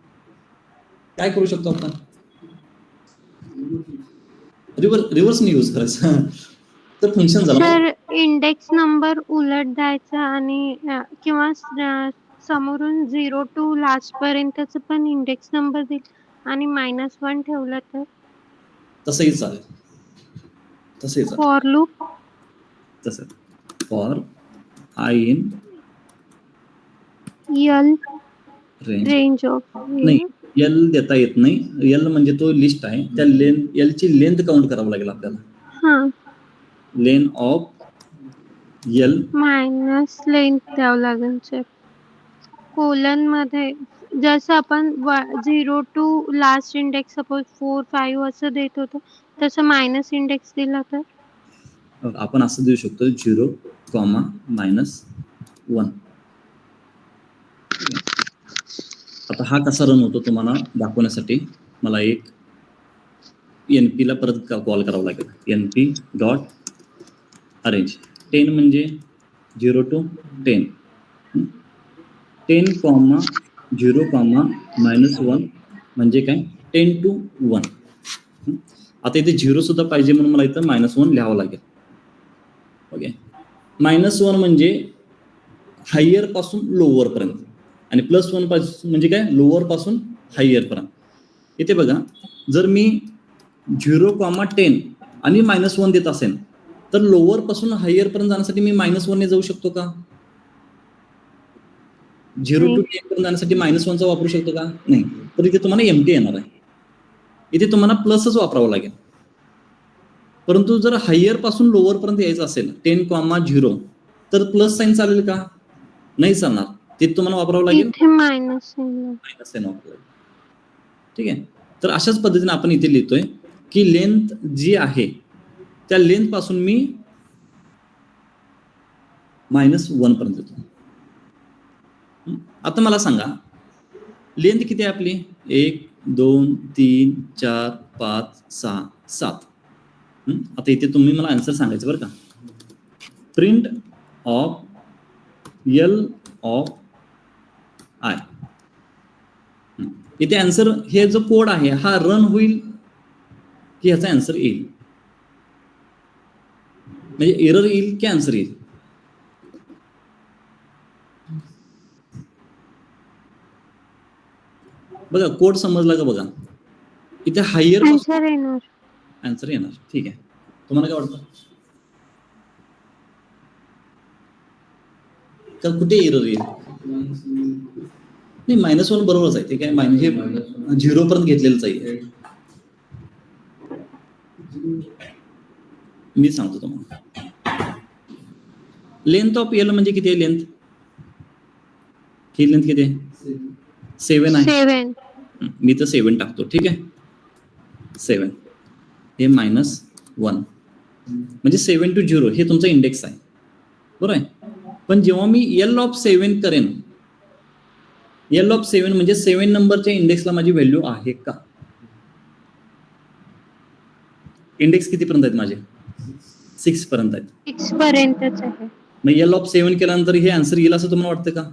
काय करू शकतो आपण? रिव्हर्सने यूज करायचं. तर फंक्शन झालं. सर इंडेक्स नंबर उलट द्यायचा आणि किंवा समोरून 0 to लास्ट पर्यंतच पण इंडेक्स नंबर देईल आणि -1 ठेवलं तर तसंही चालेल. तसंही चालेल. फॉर लूप तसं for I in L range. Range of नाही एल देता येत नाही. एल म्हणजे तो लिस्ट आहे. त्या एल ची लेंथ काउंट करावं लागेल आपल्याला. हा lane of L minus length द्यावं लागेल सर. कोलन मध्ये जसं आपण 0 to लास्ट इंडेक्स सपोज 4, 5 असं देत होतो तसं मायनस इंडेक्स दिला तर आपण असं देऊ शकतो 0, -1. आता हा कसा रन होतो तुम्हाला दाखवण्यासाठी मला एक NP ला परत कॉल करावा लागेल. NP डॉट अरेंज 10 म्हणजे 0 to 10. 10, 0, -1 म्हणजे काय? 10 to 1. आता इथे 0 सुद्धा पाहिजे म्हणून मला इथं -1 लिहावं लागेल. ओके. -1 म्हणजे हायर पासून लोअर पर्यंत आणि +1 म्हणजे काय? लोअर पासून हायर पर्यंत. इथे बघा जर मी 0, 10 आणि -1 देत असेल तर लोअर पासून हायर पर्यंत जाण्यासाठी मी -1 ने जाऊ शकतो का? 0 to 10 पर्यंत जाण्यासाठी -1 चा वापरू शकतो का? नाही. तर इथे तुम्हाला एम्प्टी येणार आहे. इथे तुम्हाला प्लसच वापरावं लागेल. परंतु जर हायर पासून लोअर पर्यंत यायचं असेल 10, 0 तर प्लस साइन चालेल का? नाही चालणार. ते तुम्हाला वापरावं लागेल इथे मायनस साइन वापरावं. ठीक आहे. तर अशाच पद्धतीने आपण इथे लिहितोय की लेंथ जी आहे त्या लेंथ पासून मी -1 पर्यंत येतो. आता मला सांगा लेंथ किती आहे आपली? 1, 2, 3, 4, 5, 6, 7. आता इथे तुम्ही मला आन्सर सांगायचं बरं का. Print of L of I. इथे आन्सर हे जो कोड आहे हा रन होईल की ह्याचा आन्सर येईल, म्हणजे एरर येईल की आन्सर येईल. बघा कोड समजला का बघा. इथे हायर पासून आन्सर येणार. आन्सर येणार. ठीक आहे, तुम्हाला काय वाटतं का कुठे एरर येईल? नाही, -1 बरोबरच आहे. ते काय हे 0 पर्यंत घेतलेलंच आहे. मी सांगतो तुम्हाला. लेंथ ऑफ एल म्हणजे किती आहे? लेंथ ही लेंथ किती आहे? 7 आहे. 7. मी तर 7 टाकतो. ठीक आहे, 7 हे -1 म्हणजे 7 to 0 हे तुमचा इंडेक्स आहे, बरोबर आहे. पण जेव्हा मी एल ऑफ 7 करेन, एल ऑफ 7 म्हणजे 7 नंबरच्या इंडेक्सला माझी व्हॅल्यू आहे का? इंडेक्स कितीपर्यंत आहेत माझे? 6 पर्यंत आहेत. 6 पर्यंतच आहे. मग एल ऑफ 7 केल्यानंतर हे आन्सर येईल असं तुम्हाला वाटतं का?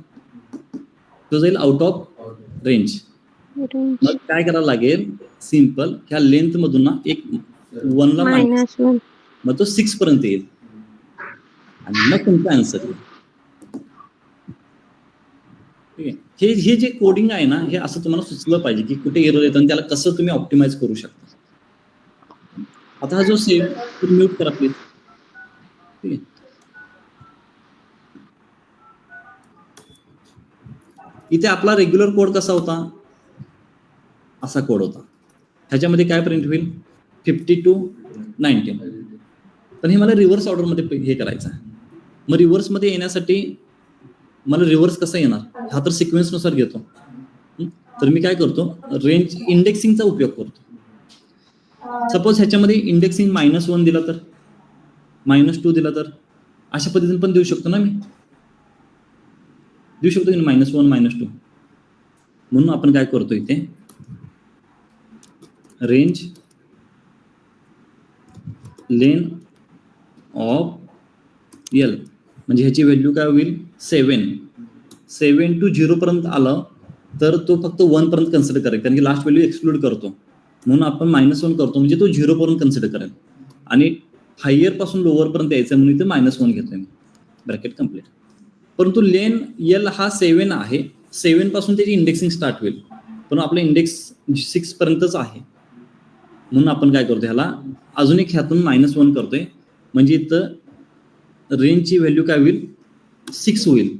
तो जाईल आउट ऑफ रेंज. मग काय करायला लागेल? सिंपल, ह्या लेंथ मधून ना एक 1 ला -1. मग तो 6 पर्यंत येईल आणि मग तुमचा आन्सर येईल. ठीक आहे, हे जे कोडिंग आहे ना, हे असं तुम्हाला सुचलं पाहिजे की कुठे एरर येतं आणि त्याला कसं तुम्ही ऑप्टिमाइज करू शकता. आता हा जो सेव्ह म्यूट करा प्लीज. ठीक आहे, इथे आपला रेग्युलर कोड कसा होता? असा कोड होता. ह्याच्यामध्ये काय प्रिंट होईल? 50 to 19. पण हे मला रिव्हर्स ऑर्डरमध्ये हे करायचं आहे. मग रिव्हर्समध्ये येण्यासाठी मला रिव्हर्स कसा येणार? हा तर सिक्वेन्सनुसार घेतो. तर मी काय करतो? रेंज इंडेक्सिंगचा उपयोग करतो. सपोज ह्याच्यामध्ये इंडेक्सिंग -1 दिला तर, -2 दिला तर, अशा पद्धतीने पण देऊ शकतो ना मी. देऊ शकतो की -1 -2. म्हणून आपण काय करतो इथे? रेंज लेन ऑफ एल म्हणजे ह्याची व्हॅल्यू काय होईल? 7 to 0 पर्यंत आलं तर तो फक्त 1 पर्यंत कन्सिडर करेल, कारण की लास्ट व्हॅल्यू एक्सक्लूड करतो. म्हणून आपण -1 करतो म्हणजे तो 0 पर्यंत कन्सिडर करेल. आणि हायर पासून लोअर पर्यंत यायचं म्हणून इथे -1 घेतोय मी. Bracket complete. परंतु लेन एल हा 7 आहे. 7 पासून त्याची इंडेक्सिंग स्टार्ट होईल, पण आपलं इंडेक्स 6 पर्यंतच आहे. म्हणून आपण काय करतो? ह्याला अजून एक ह्यातून -1 करतोय म्हणजे इथं रेंजची व्हॅल्यू काय होईल? 6 होईल.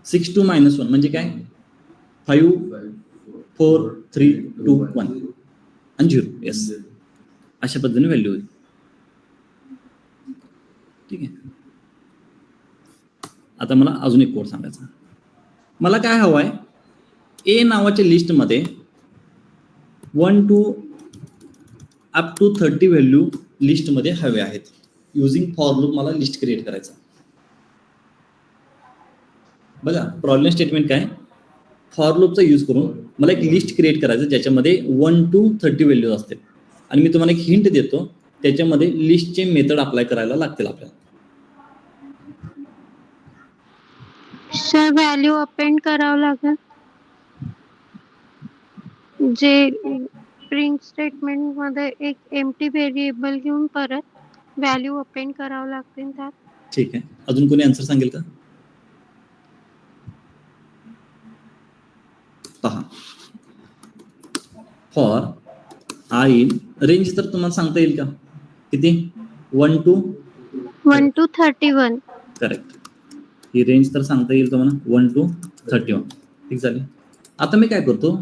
6 to -1 म्हणजे काय? 5 4 3 2 1 आणि 0. येस, अशा पद्धतीने व्हॅल्यू होईल. ठीक आहे, आता मला अजून एक कोड सांगायचा. मला काय हवं आहे? ए नावाच्या लिस्टमध्ये 1 to up to 30 व्हॅल्यू लिस्टमध्ये हवे आहेत. युझिंग फॉर लूप मला लिस्ट क्रिएट करायचा. बघा प्रॉब्लेम स्टेटमेंट काय? फॉर लूपचा यूज करून मला एक लिस्ट क्रिएट करायचं ज्याच्यामध्ये 1 to 30 व्हॅल्यूज असतील. आणि मी तुम्हाला एक हिंट देतो, त्याच्यामध्ये लिस्टचे मेथड अप्लाय करायला लागतील आपल्याला. सर व्हॅल्यू अपेंड करावं लागेल. जे प्रिंट स्टेटमेंट मध्ये एक एम्प्टी व्हेरिएबल घेऊन परत व्हॅल्यू अपेंड करावं लागतील त्यात. ठीक आहे, अजून कोणी आन्सर सांगेल का? पहा, फॉर आय इन रेंज तर तुम्हाला सांगता येईल का किती? 1 to 31. करेक्ट. ही रेंज तर सांगता येईल तुम्हाला 1 to 31. ठीक झाली. आता मी काय करतो?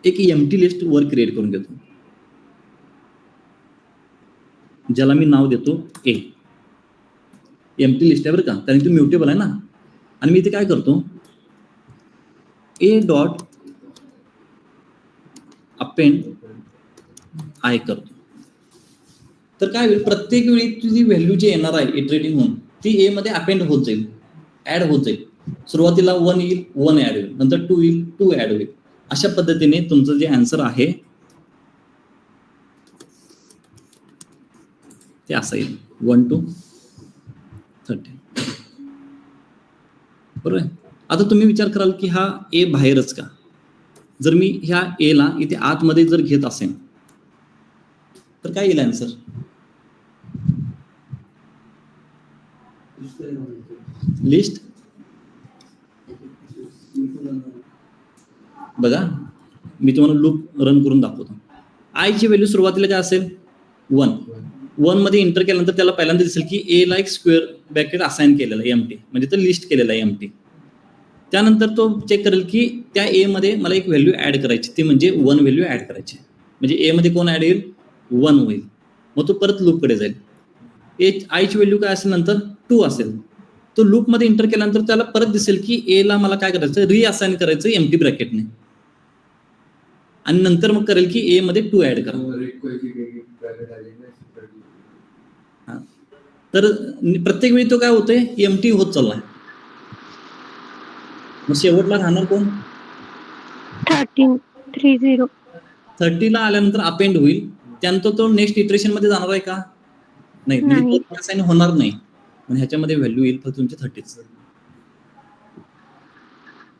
एक एम्प्टी लिस्ट वर क्रिएट करून घेतो ज्याला मी नाव देतो ए. एम्प्टी लिस्ट आहे बरं का, कारण ती म्युटेबल आहे ना. आणि मी इथे काय करतो? ए डॉट अपेंड आय करतो. तर काय होईल? प्रत्येक वेळी तुझी व्हॅल्यू जी येणार आहे इटरेटिंग होऊन ती ए मध्ये अपेंड होत जाईल, ऍड होत जाईल. सुरुवातीला 1 येईल, 1 ऍड होईल, नंतर 2 येईल, 2 ऍड होईल. अशा पद्धतीने तुमचं जे आन्सर आहे ते असं येईल 1 to 30. बरोबर आहे. आता तुम्ही विचार कराल की हा ए बाहेरच का? जर मी ह्या ए ला इथे आतमध्ये जर घेत असेल तर काय येईल आन्सर? लिस्ट बघा, मी तुम्हाला लूप रन करून दाखवतो. आय ची व्हॅल्यू सुरुवातीला काय असेल? 1 मध्ये एंटर केल्यानंतर त्याला पहिल्यांदा दिसेल की ए ला एक स्क्वेअर ब्रॅकेट असाइन केलेला आहे एमटी, म्हणजे तो लिस्ट केलेला आहे एमटी. त्यानंतर तो चेक करेल की त्या ए मध्ये मला एक व्हॅल्यू ऍड करायची, ती म्हणजे 1 व्हॅल्यू ऍड करायची. म्हणजे ए मध्ये कोण ऍड येईल? 1 होईल. मग तो परत लूपकडे जाईल. आयची व्हॅल्यू काय असेल नंतर? 2 असेल. तो लूपमध्ये एंटर केल्यानंतर त्याला परत दिसेल की ए ला मला काय करायचं? रिअसाइन करायचं एमटी ब्रॅकेटने, आणि नंतर मग करेल की ए मध्ये 2 ऍड करा. तर प्रत्येक वेळी तो काय होतोय? एमटी होत चाललाय. मग शेवटला राहणार कोण? 1330. 30 ला आल्यानंतर अपेंड होईल. त्यानंतर तो नेक्स्ट इटरेशन मध्ये जाणार आहे का? नाही, म्हणजे तो असाइन होणार नाही. म्हणजे ह्याच्यामध्ये व्हॅल्यू येईल फक्त तुमची 30.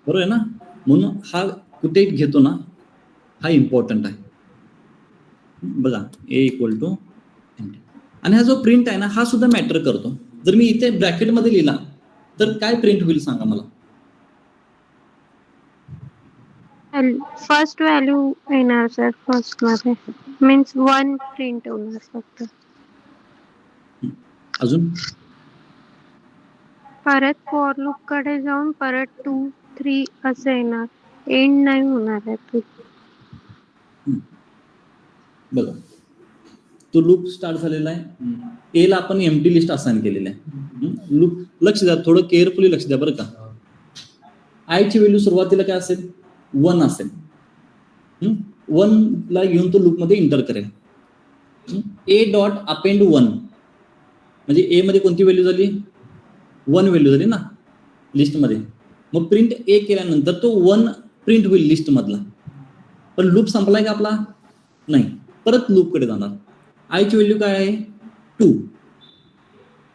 बरोबर आहे ना? म्हणून हा कुठे घेतो ना, हा इम्पॉर्टंट आहे. बघा, ए इक्वल टू एमटी. आणि हा जो प्रिंट आहे ना, हा सुद्धा मॅटर करतो. जर मी इथे ब्रॅकेटमध्ये लिहिला तर काय प्रिंट होईल सांगा मला? फर्स्ट व्हॅल्यू येणार सर, फर्स्ट मध्ये मीन्स 1 प्रिंट होणार फक्त. अजून परत फॉर लूप कडे जाऊन परत 2 3 असं येणार, एंड नाही होणार आहे. बघा, तो लूप स्टार्ट झालेला आहे. ए ला आपण एमटी लिस्ट असाइन केलेली आहे. लूप, लक्ष द्या, थोडं केअरफुली लक्ष द्या बरं का. आय ची व्हॅल्यू सुरुवातीला काय असेल? 1 असेल. 1 ला घेऊन तो लूप मध्ये इंटर करेल. ए डॉट अपेंड 1, म्हणजे ए मध्ये कोणती व्हॅल्यू झाली? 1 व्हॅल्यू झाली ना लिस्टमध्ये. मग प्रिंट ए केल्यानंतर तो 1 प्रिंट होईल लिस्ट मधला. पण लूप संपलाय का आपला? नाही, परत लूप कडे जाणार. आयची व्हॅल्यू काय आहे? 2.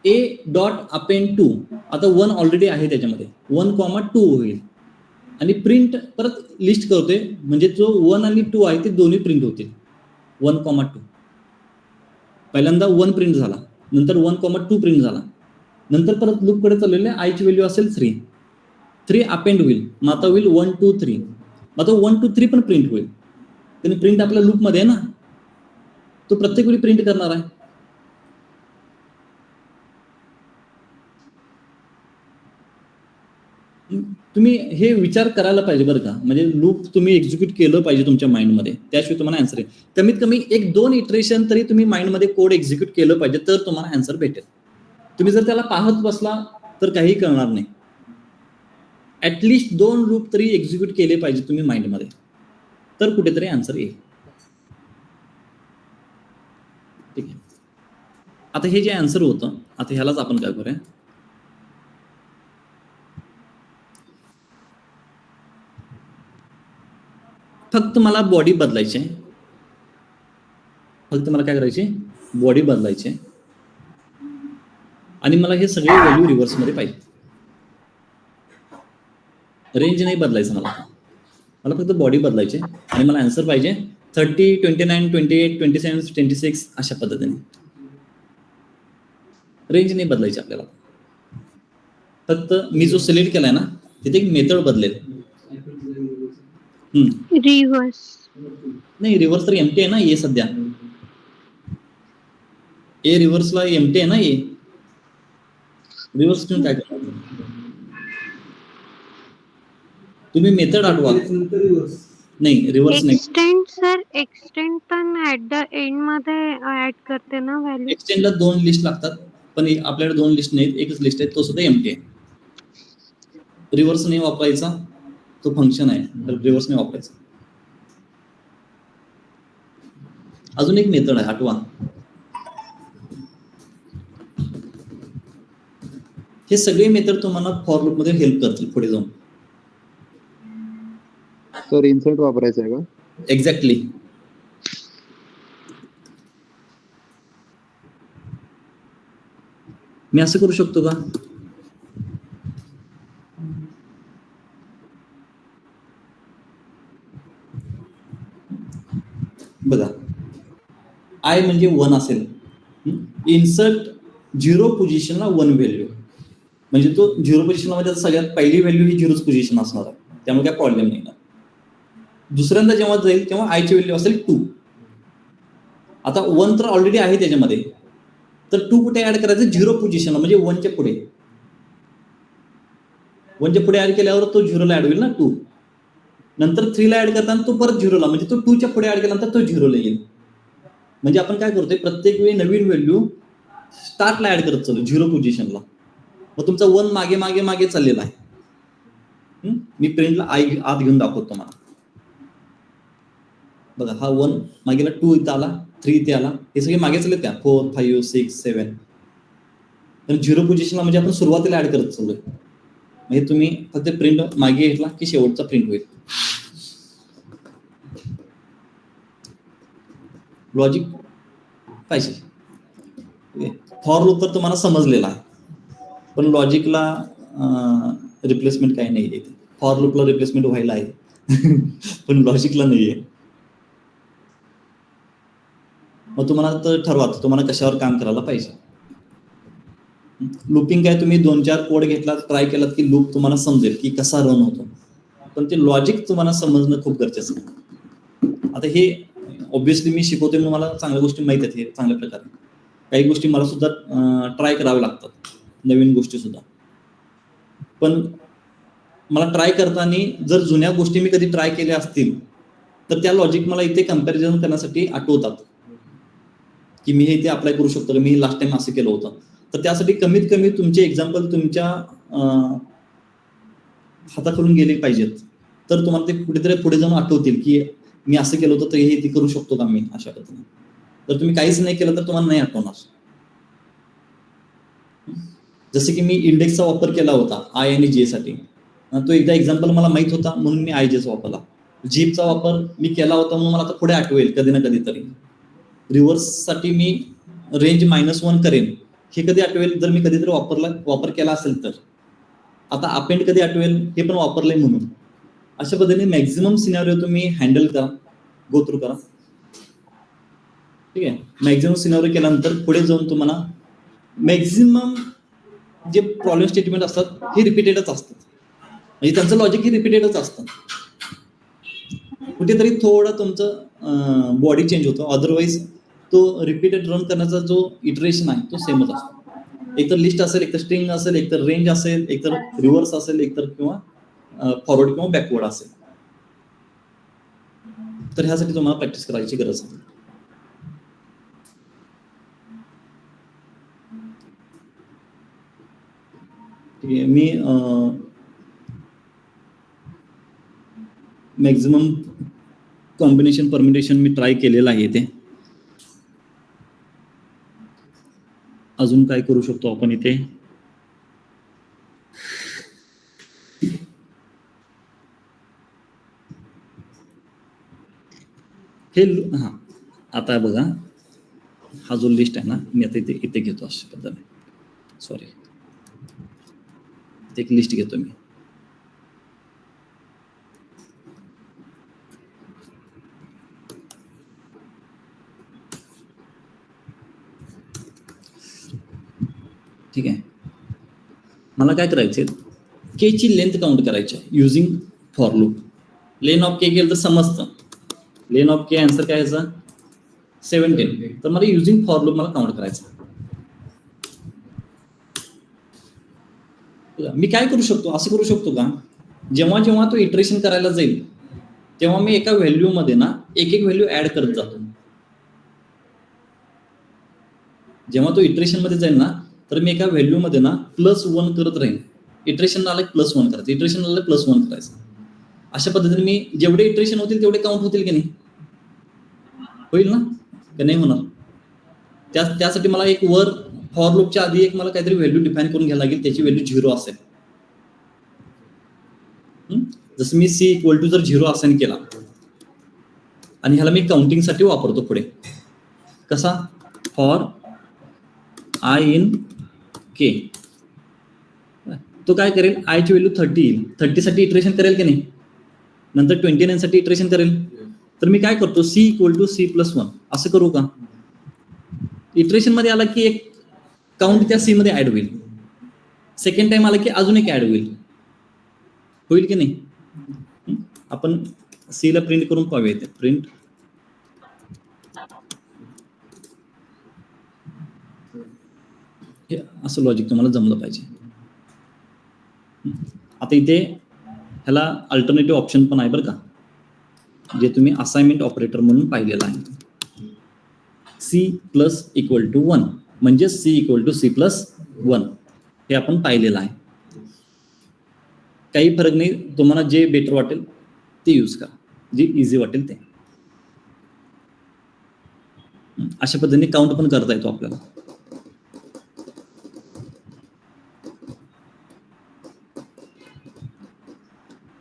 ए डॉट अपेंड 2, आता 1 ऑलरेडी आहे त्याच्यामध्ये, 1,2 होईल. आणि प्रिंट परत लिस्ट करतोय, म्हणजे जो 1 आणि 2 आहे ते दोन्ही प्रिंट होतील. 1,2. पहिल्यांदा 1 प्रिंट झाला, नंतर 1,2 प्रिंट झाला, नंतर परत लूप कडे चाललेले आयची व्हॅल्यू असेल 3. 3 अपेंड होईल, मग आता होईल 1 2 3. मग आता 1 2 3 पण प्रिंट होईल. त्याने प्रिंट आपल्या लूप मध्ये आहे ना, तो प्रत्येक वेळी प्रिंट करणार आहे. तुम्ही हे विचार करायला पाहिजे बरं का. म्हणजे लूप तुम्ही एक्झिक्यूट केलं पाहिजे तुमच्या माइंडमध्ये, त्याशिवाय तुम्हाला आन्सर आहे. कमीत कमी 1-2 इटरेशन तरी तुम्ही माइंडमध्ये कोड एक्झिक्यूट केलं पाहिजे, तर तुम्हाला आन्सर भेटेल. तुम्ही जर त्याला पाहत बसला तर काही कळणार नाही. ऍटलिस्ट 2 लूप तरी एक्झिक्यूट केले पाहिजे तुम्ही माइंडमध्ये, तर कुठेतरी आन्सर येईल. ठीक आहे. आता हे जे आन्सर होतं, आता ह्यालाच आपण काय करूया, फक्त मला बॉडी बदलायची आहे. फक्त मला काय करायची? बॉडी बदलायची आहे. आणि मला हे सगळे व्हॅल्यू रिव्हर्स मध्ये पाहिजे. रेंज नाही बदलायचं मला फक्त बॉडी बदलायची आहे. आणि मला आन्सर पाहिजे 30, 29, 28, 27, 26 अशा पद्धतीने. रेंज नाही बदलायची आपल्याला. फक्त मी जो सिलेक्ट केलाय ना, तिथे एक मेथड बदलेल. रिव्हर्स नाही, रिव्हर्स तर एमटी आहे ना ए सध्या. ए रिव्हर्सला एमटी आहे ना ए. रिव्हर्स तुम्ही काय करणार? तुम्ही मेथड आठवा. नाही, रिव्हर्स नाही. एक्सटेंड सर, एक्सटेंड पण ऍट द एंड मध्ये ऍड करते ना व्हॅल्यू. एक्सटेंडला 2 लिस्ट लागतात, पण आपल्याकडे 2 लिस्ट नाहीत, एकच लिस्ट आहे, तो सुद्धा एमटी आहे. रिव्हर्स नाही वापरायचा, तो फंक्शन आहे, रिव्हर्स नाही वापरायचा. अजून एक मेथड आहे, आठवा. हे सगळे मेथड तुम्हाला फॉर लूप मध्ये हेल्प करतील पुढे जाऊन. सर इन्सर्ट वापरायचं आहे का? एक्झॅक्टली. मी असं करू शकतो का? बघा आय म्हणजे 1 असेल, इन्सर्ट 0 पोझिशनला 1 व्हॅल्यू, म्हणजे तो 0 पोझिशनला म्हणजे सगळ्यात पहिली व्हॅल्यू ही 0च पोझिशन असणार आहे, त्यामुळे काय प्रॉब्लेम नाही येणार. दुसऱ्यांदा जेव्हा जाईल तेव्हा आयची व्हॅल्यू असेल 2. आता 1 तर ऑलरेडी आहे त्याच्यामध्ये, तर 2 कुठे ऍड करायचं? 0 पोझिशनला, म्हणजे 1च्या पुढे. 1च्या पुढे ऍड केल्यावर तो 0ला ऍड होईल ना 2. नंतर 3ला ऍड करताना तो परत 0ला, म्हणजे तो 2च्या पुढे ऍड केल्यानंतर तो 0ला येईल. म्हणजे आपण काय करतोय, प्रत्येक वेळी नवीन व्हॅल्यू स्टार्टला ऍड करत चालू 0 पोझिशनला. मग तुमचा 1 मागे मागे मागे चाललेला आहे. मी प्रिंटला आत घेऊन दाखवतो तुम्हाला. बघा हा 1 मागेला, 2 इथं आला, 3 इथे आला, हे सगळे मागे चालले त्या 4, 5, 6, 7. तर 0 पोझिशनला म्हणजे आपण सुरुवातीला ऍड करत चाललोय. म्हणजे तुम्ही फक्त प्रिंट मागे घेतला की शेवटचा प्रिंट होईल. लॉजिक पाहिजे. फॉर लूप तर तुम्हाला समजलेला आहे, पण लॉजिकला रिप्लेसमेंट काही नाही आहे. फॉर लूपला रिप्लेसमेंट व्हायला आहे पण लॉजिकला नाही आहे. मग तुम्हाला तर ठरवा तुम्हाला कशावर काम करायला पाहिजे. लूपिंग काय, तुम्ही 2-4 कोड घेतला, ट्राय केलात की लूप तुम्हाला समजेल की कसा रन होतो, पण ते लॉजिक तुम्हाला समजणं खूप गरजेचं आहे. आता हे ऑब्व्हियसली मी शिकवते म्हणून मला चांगल्या गोष्टी माहित आहेत, हे चांगल्या प्रकारे. काही गोष्टी मला सुद्धा ट्राय कराव्या लागतात, नवीन गोष्टी सुद्धा. पण मला ट्राय करताना जर जुन्या गोष्टी मी कधी ट्राय केल्या असतील तर त्या लॉजिक मला इथे कम्पॅरिझन करण्यासाठी आठवतात की मी हे इथे अप्लाय करू शकतो, मी लास्ट टाइम असं केलं होतं. तर त्यासाठी कमीत कमी तुमचे एक्झाम्पल तुमच्या हाताखालून गेले पाहिजेत, तर तुम्हाला ते कुठेतरी पुढे जाऊन आठवतील की मी असं केलं होतं तर हे इथे करू शकतो का मी अशा पद्धतीने. तर तुम्ही काहीच नाही केलं तर तुम्हाला नाही आठवणार. जसे की मी इंडेक्सचा वापर केला होता आय आणि जे साठी, तो एकदा एक्झाम्पल मला माहित होता म्हणून मी आयजेचा वापरला. जीपचा वापर मी केला होता म्हणून मला आता पुढे आठवेल कधी ना कधीतरी. रिव्हर्ससाठी मी रेंज -1 करेन, हे कधी आठवेल जर मी कधीतरी वापर केला असेल तर. आता अपेंड कधी आठवेल हे पण वापरलंय म्हणून. अशा पद्धतीने मॅक्झिमम सिनारिओ तुम्ही हँडल करा, गो थ्रू करा. ठीक आहे. मॅक्झिमम सिनारिओ केल्यानंतर पुढे जाऊन तुम्हाला मॅक्झिमम जे प्रॉब्लेम स्टेटमेंट असतात हे रिपीटेडच असतात, म्हणजे त्यांचं लॉजिक हे रिपीटेडच असतं. कुठेतरी थोडं तुमचं बॉडी चेंज होतो, अदरवाईज तो रिपीटेड रन करण्याचा जो इटरेशन आहे तो सेमच असतो. एकतर लिस्ट असेल, एकतर स्ट्रिंग असेल, एकतर रेंज असेल, एकतर रिव्हर्स असेल, एकतर किंवा फॉरवर्ड किंवा बॅकवर्ड असेल. तर ह्यासाठी तुम्हाला प्रॅक्टिस करायची गरज आहे. मी मॅक्झिमम कॉम्बिनेशन परम्युटेशन मी ट्राय केलेलं आहे. ते अजून काय करू शकतो आपण इथे, हे आता बघा हा जो लिस्ट आहे ना, मी आता इथे घेतो अशा पद्धतीने. सॉरी, एक लिस्ट घेतो मी. ठीक आहे. मला काय करायचे, के ची लेंथ काउंट करायची using for loop. Len of K केलं तर समजतं. लेन ऑफ के आन्सर काय याचा 17. तर मला युजिंग फॉर लूप मला काउंट करायचं. मी काय करू शकतो, असं करू शकतो का, जेव्हा जेव्हा तो इटरेशन करायला जाईल तेव्हा मी एका व्हॅल्यू मध्ये ना एक व्हॅल्यू ऍड करत जातो. जेव्हा तो इटरेशन मध्ये जाईल ना तर मी एका व्हॅल्यू मध्ये ना +1 करत राहीन. इटरेशन आलं +1 करायचं, इटरेशन आलं +1 करायचं. अशा पद्धतीने मी जेवढे इटरेशन होतील तेवढे काउंट होतील की नाही, होईल ना का नाही होणार. त्यासाठी मला एक वर फॉर लूपच्या आधी एक मला काहीतरी व्हॅल्यू डिफाईन करून घ्यायला लागेल, त्याची व्हॅल्यू 0 असेल. जसं मी C = जर 0 असाइन केला आणि ह्याला मी काउंटिंगसाठी वापरतो पुढे. कसा, फॉर I in K. तो काय करेल, I ची व्हॅल्यू 30 येईल. 30 साठी इटरेशन करेल की नाही, नंतर 29 साठी इटरेशन करेल. तर मी काय करतो, C equal to C plus 1 असं करू का? इटरेशन मध्ये आला की एक काउंट त्या सी मध्ये ऍड होईल, सेकंड टाइम आला की अजून एक ऍड होईल की नाही? आपण सी ला प्रिंट करून पाहूया इथे. प्रिंट हे असं लॉजिक तुम्हाला जमलं पाहिजे. आता इथे ह्याला अल्टरनेटिव्ह ऑप्शन पण आहे बरं का, जे तुम्ही असाइनमेंट ऑपरेटर म्हणून पाहिलेलं आहे. सी प्लस इक्वल टू 1 म्हणजे C equal to C plus 1 हे आपण पाहिलेलं आहे. काही फरक नाही, तुम्हाला जे बेटर वाटेल ते यूज करा, जे इझी वाटेल ते. अशा पद्धतीने काउंट पण करता येतो आपल्याला.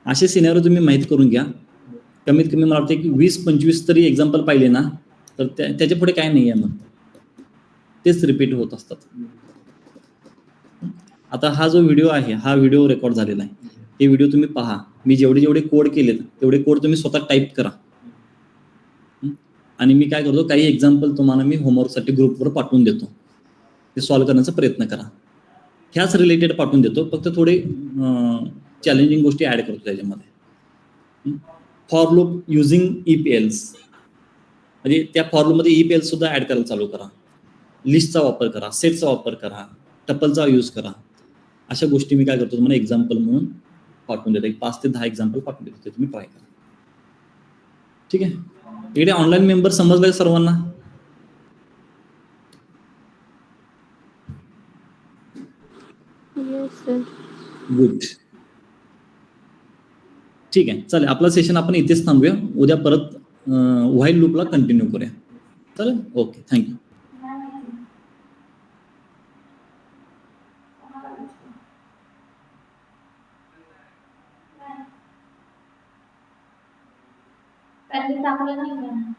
असे सिनेरिओ तुम्ही माहीत करून घ्या. कमीत कमी मला वाटतं की 20-25 तरी एक्झाम्पल पाहिले ना, तर त्याच्या पुढे काय नाही आहे, मग तेच रिपीट होत असतात. आता हा जो व्हिडिओ आहे, हा व्हिडिओ रेकॉर्ड झालेला आहे. हे व्हिडिओ तुम्ही पहा. मी जेवढे कोड केलेत तेवढे कोड तुम्ही स्वतः टाईप करा. आणि मी काय करतो, काही एक्झाम्पल तुम्हाला मी होमवर्कसाठी ग्रुपवर पाठवून देतो, ते सॉल्व्ह करण्याचा प्रयत्न करा. ह्याच रिलेटेड पाठवून देतो, फक्त थोडे चॅलेंजिंग गोष्टी ऍड करतो त्याच्यामध्ये. फॉर लूप युझिंग EPLs, म्हणजे त्या फॉर लूपमध्ये EPL सुद्धा ऍड करायला चालू करा. लिस्टचा वापर करा, सेटचा वापर करा, टपलचा यूज करा. अशा गोष्टी मी काय करतो, तुम्हाला एक्झाम्पल म्हणून पाठवून देतो. 5 ते 10 एक्झाम्पल पाठवून देतो, ते तुम्ही ट्राय करा. ठीक आहे. इकडे ऑनलाईन मेंबर समजलाय सर्वांना? Yes sir. गुड. ठीक आहे, चालेल. आपला सेशन आपण इथेच थांबूया. उद्या परत व्हाईल लूपला कंटिन्यू करूया. चालेल, ओके, थँक्यू. त्यांनी टाकलं नाही ना.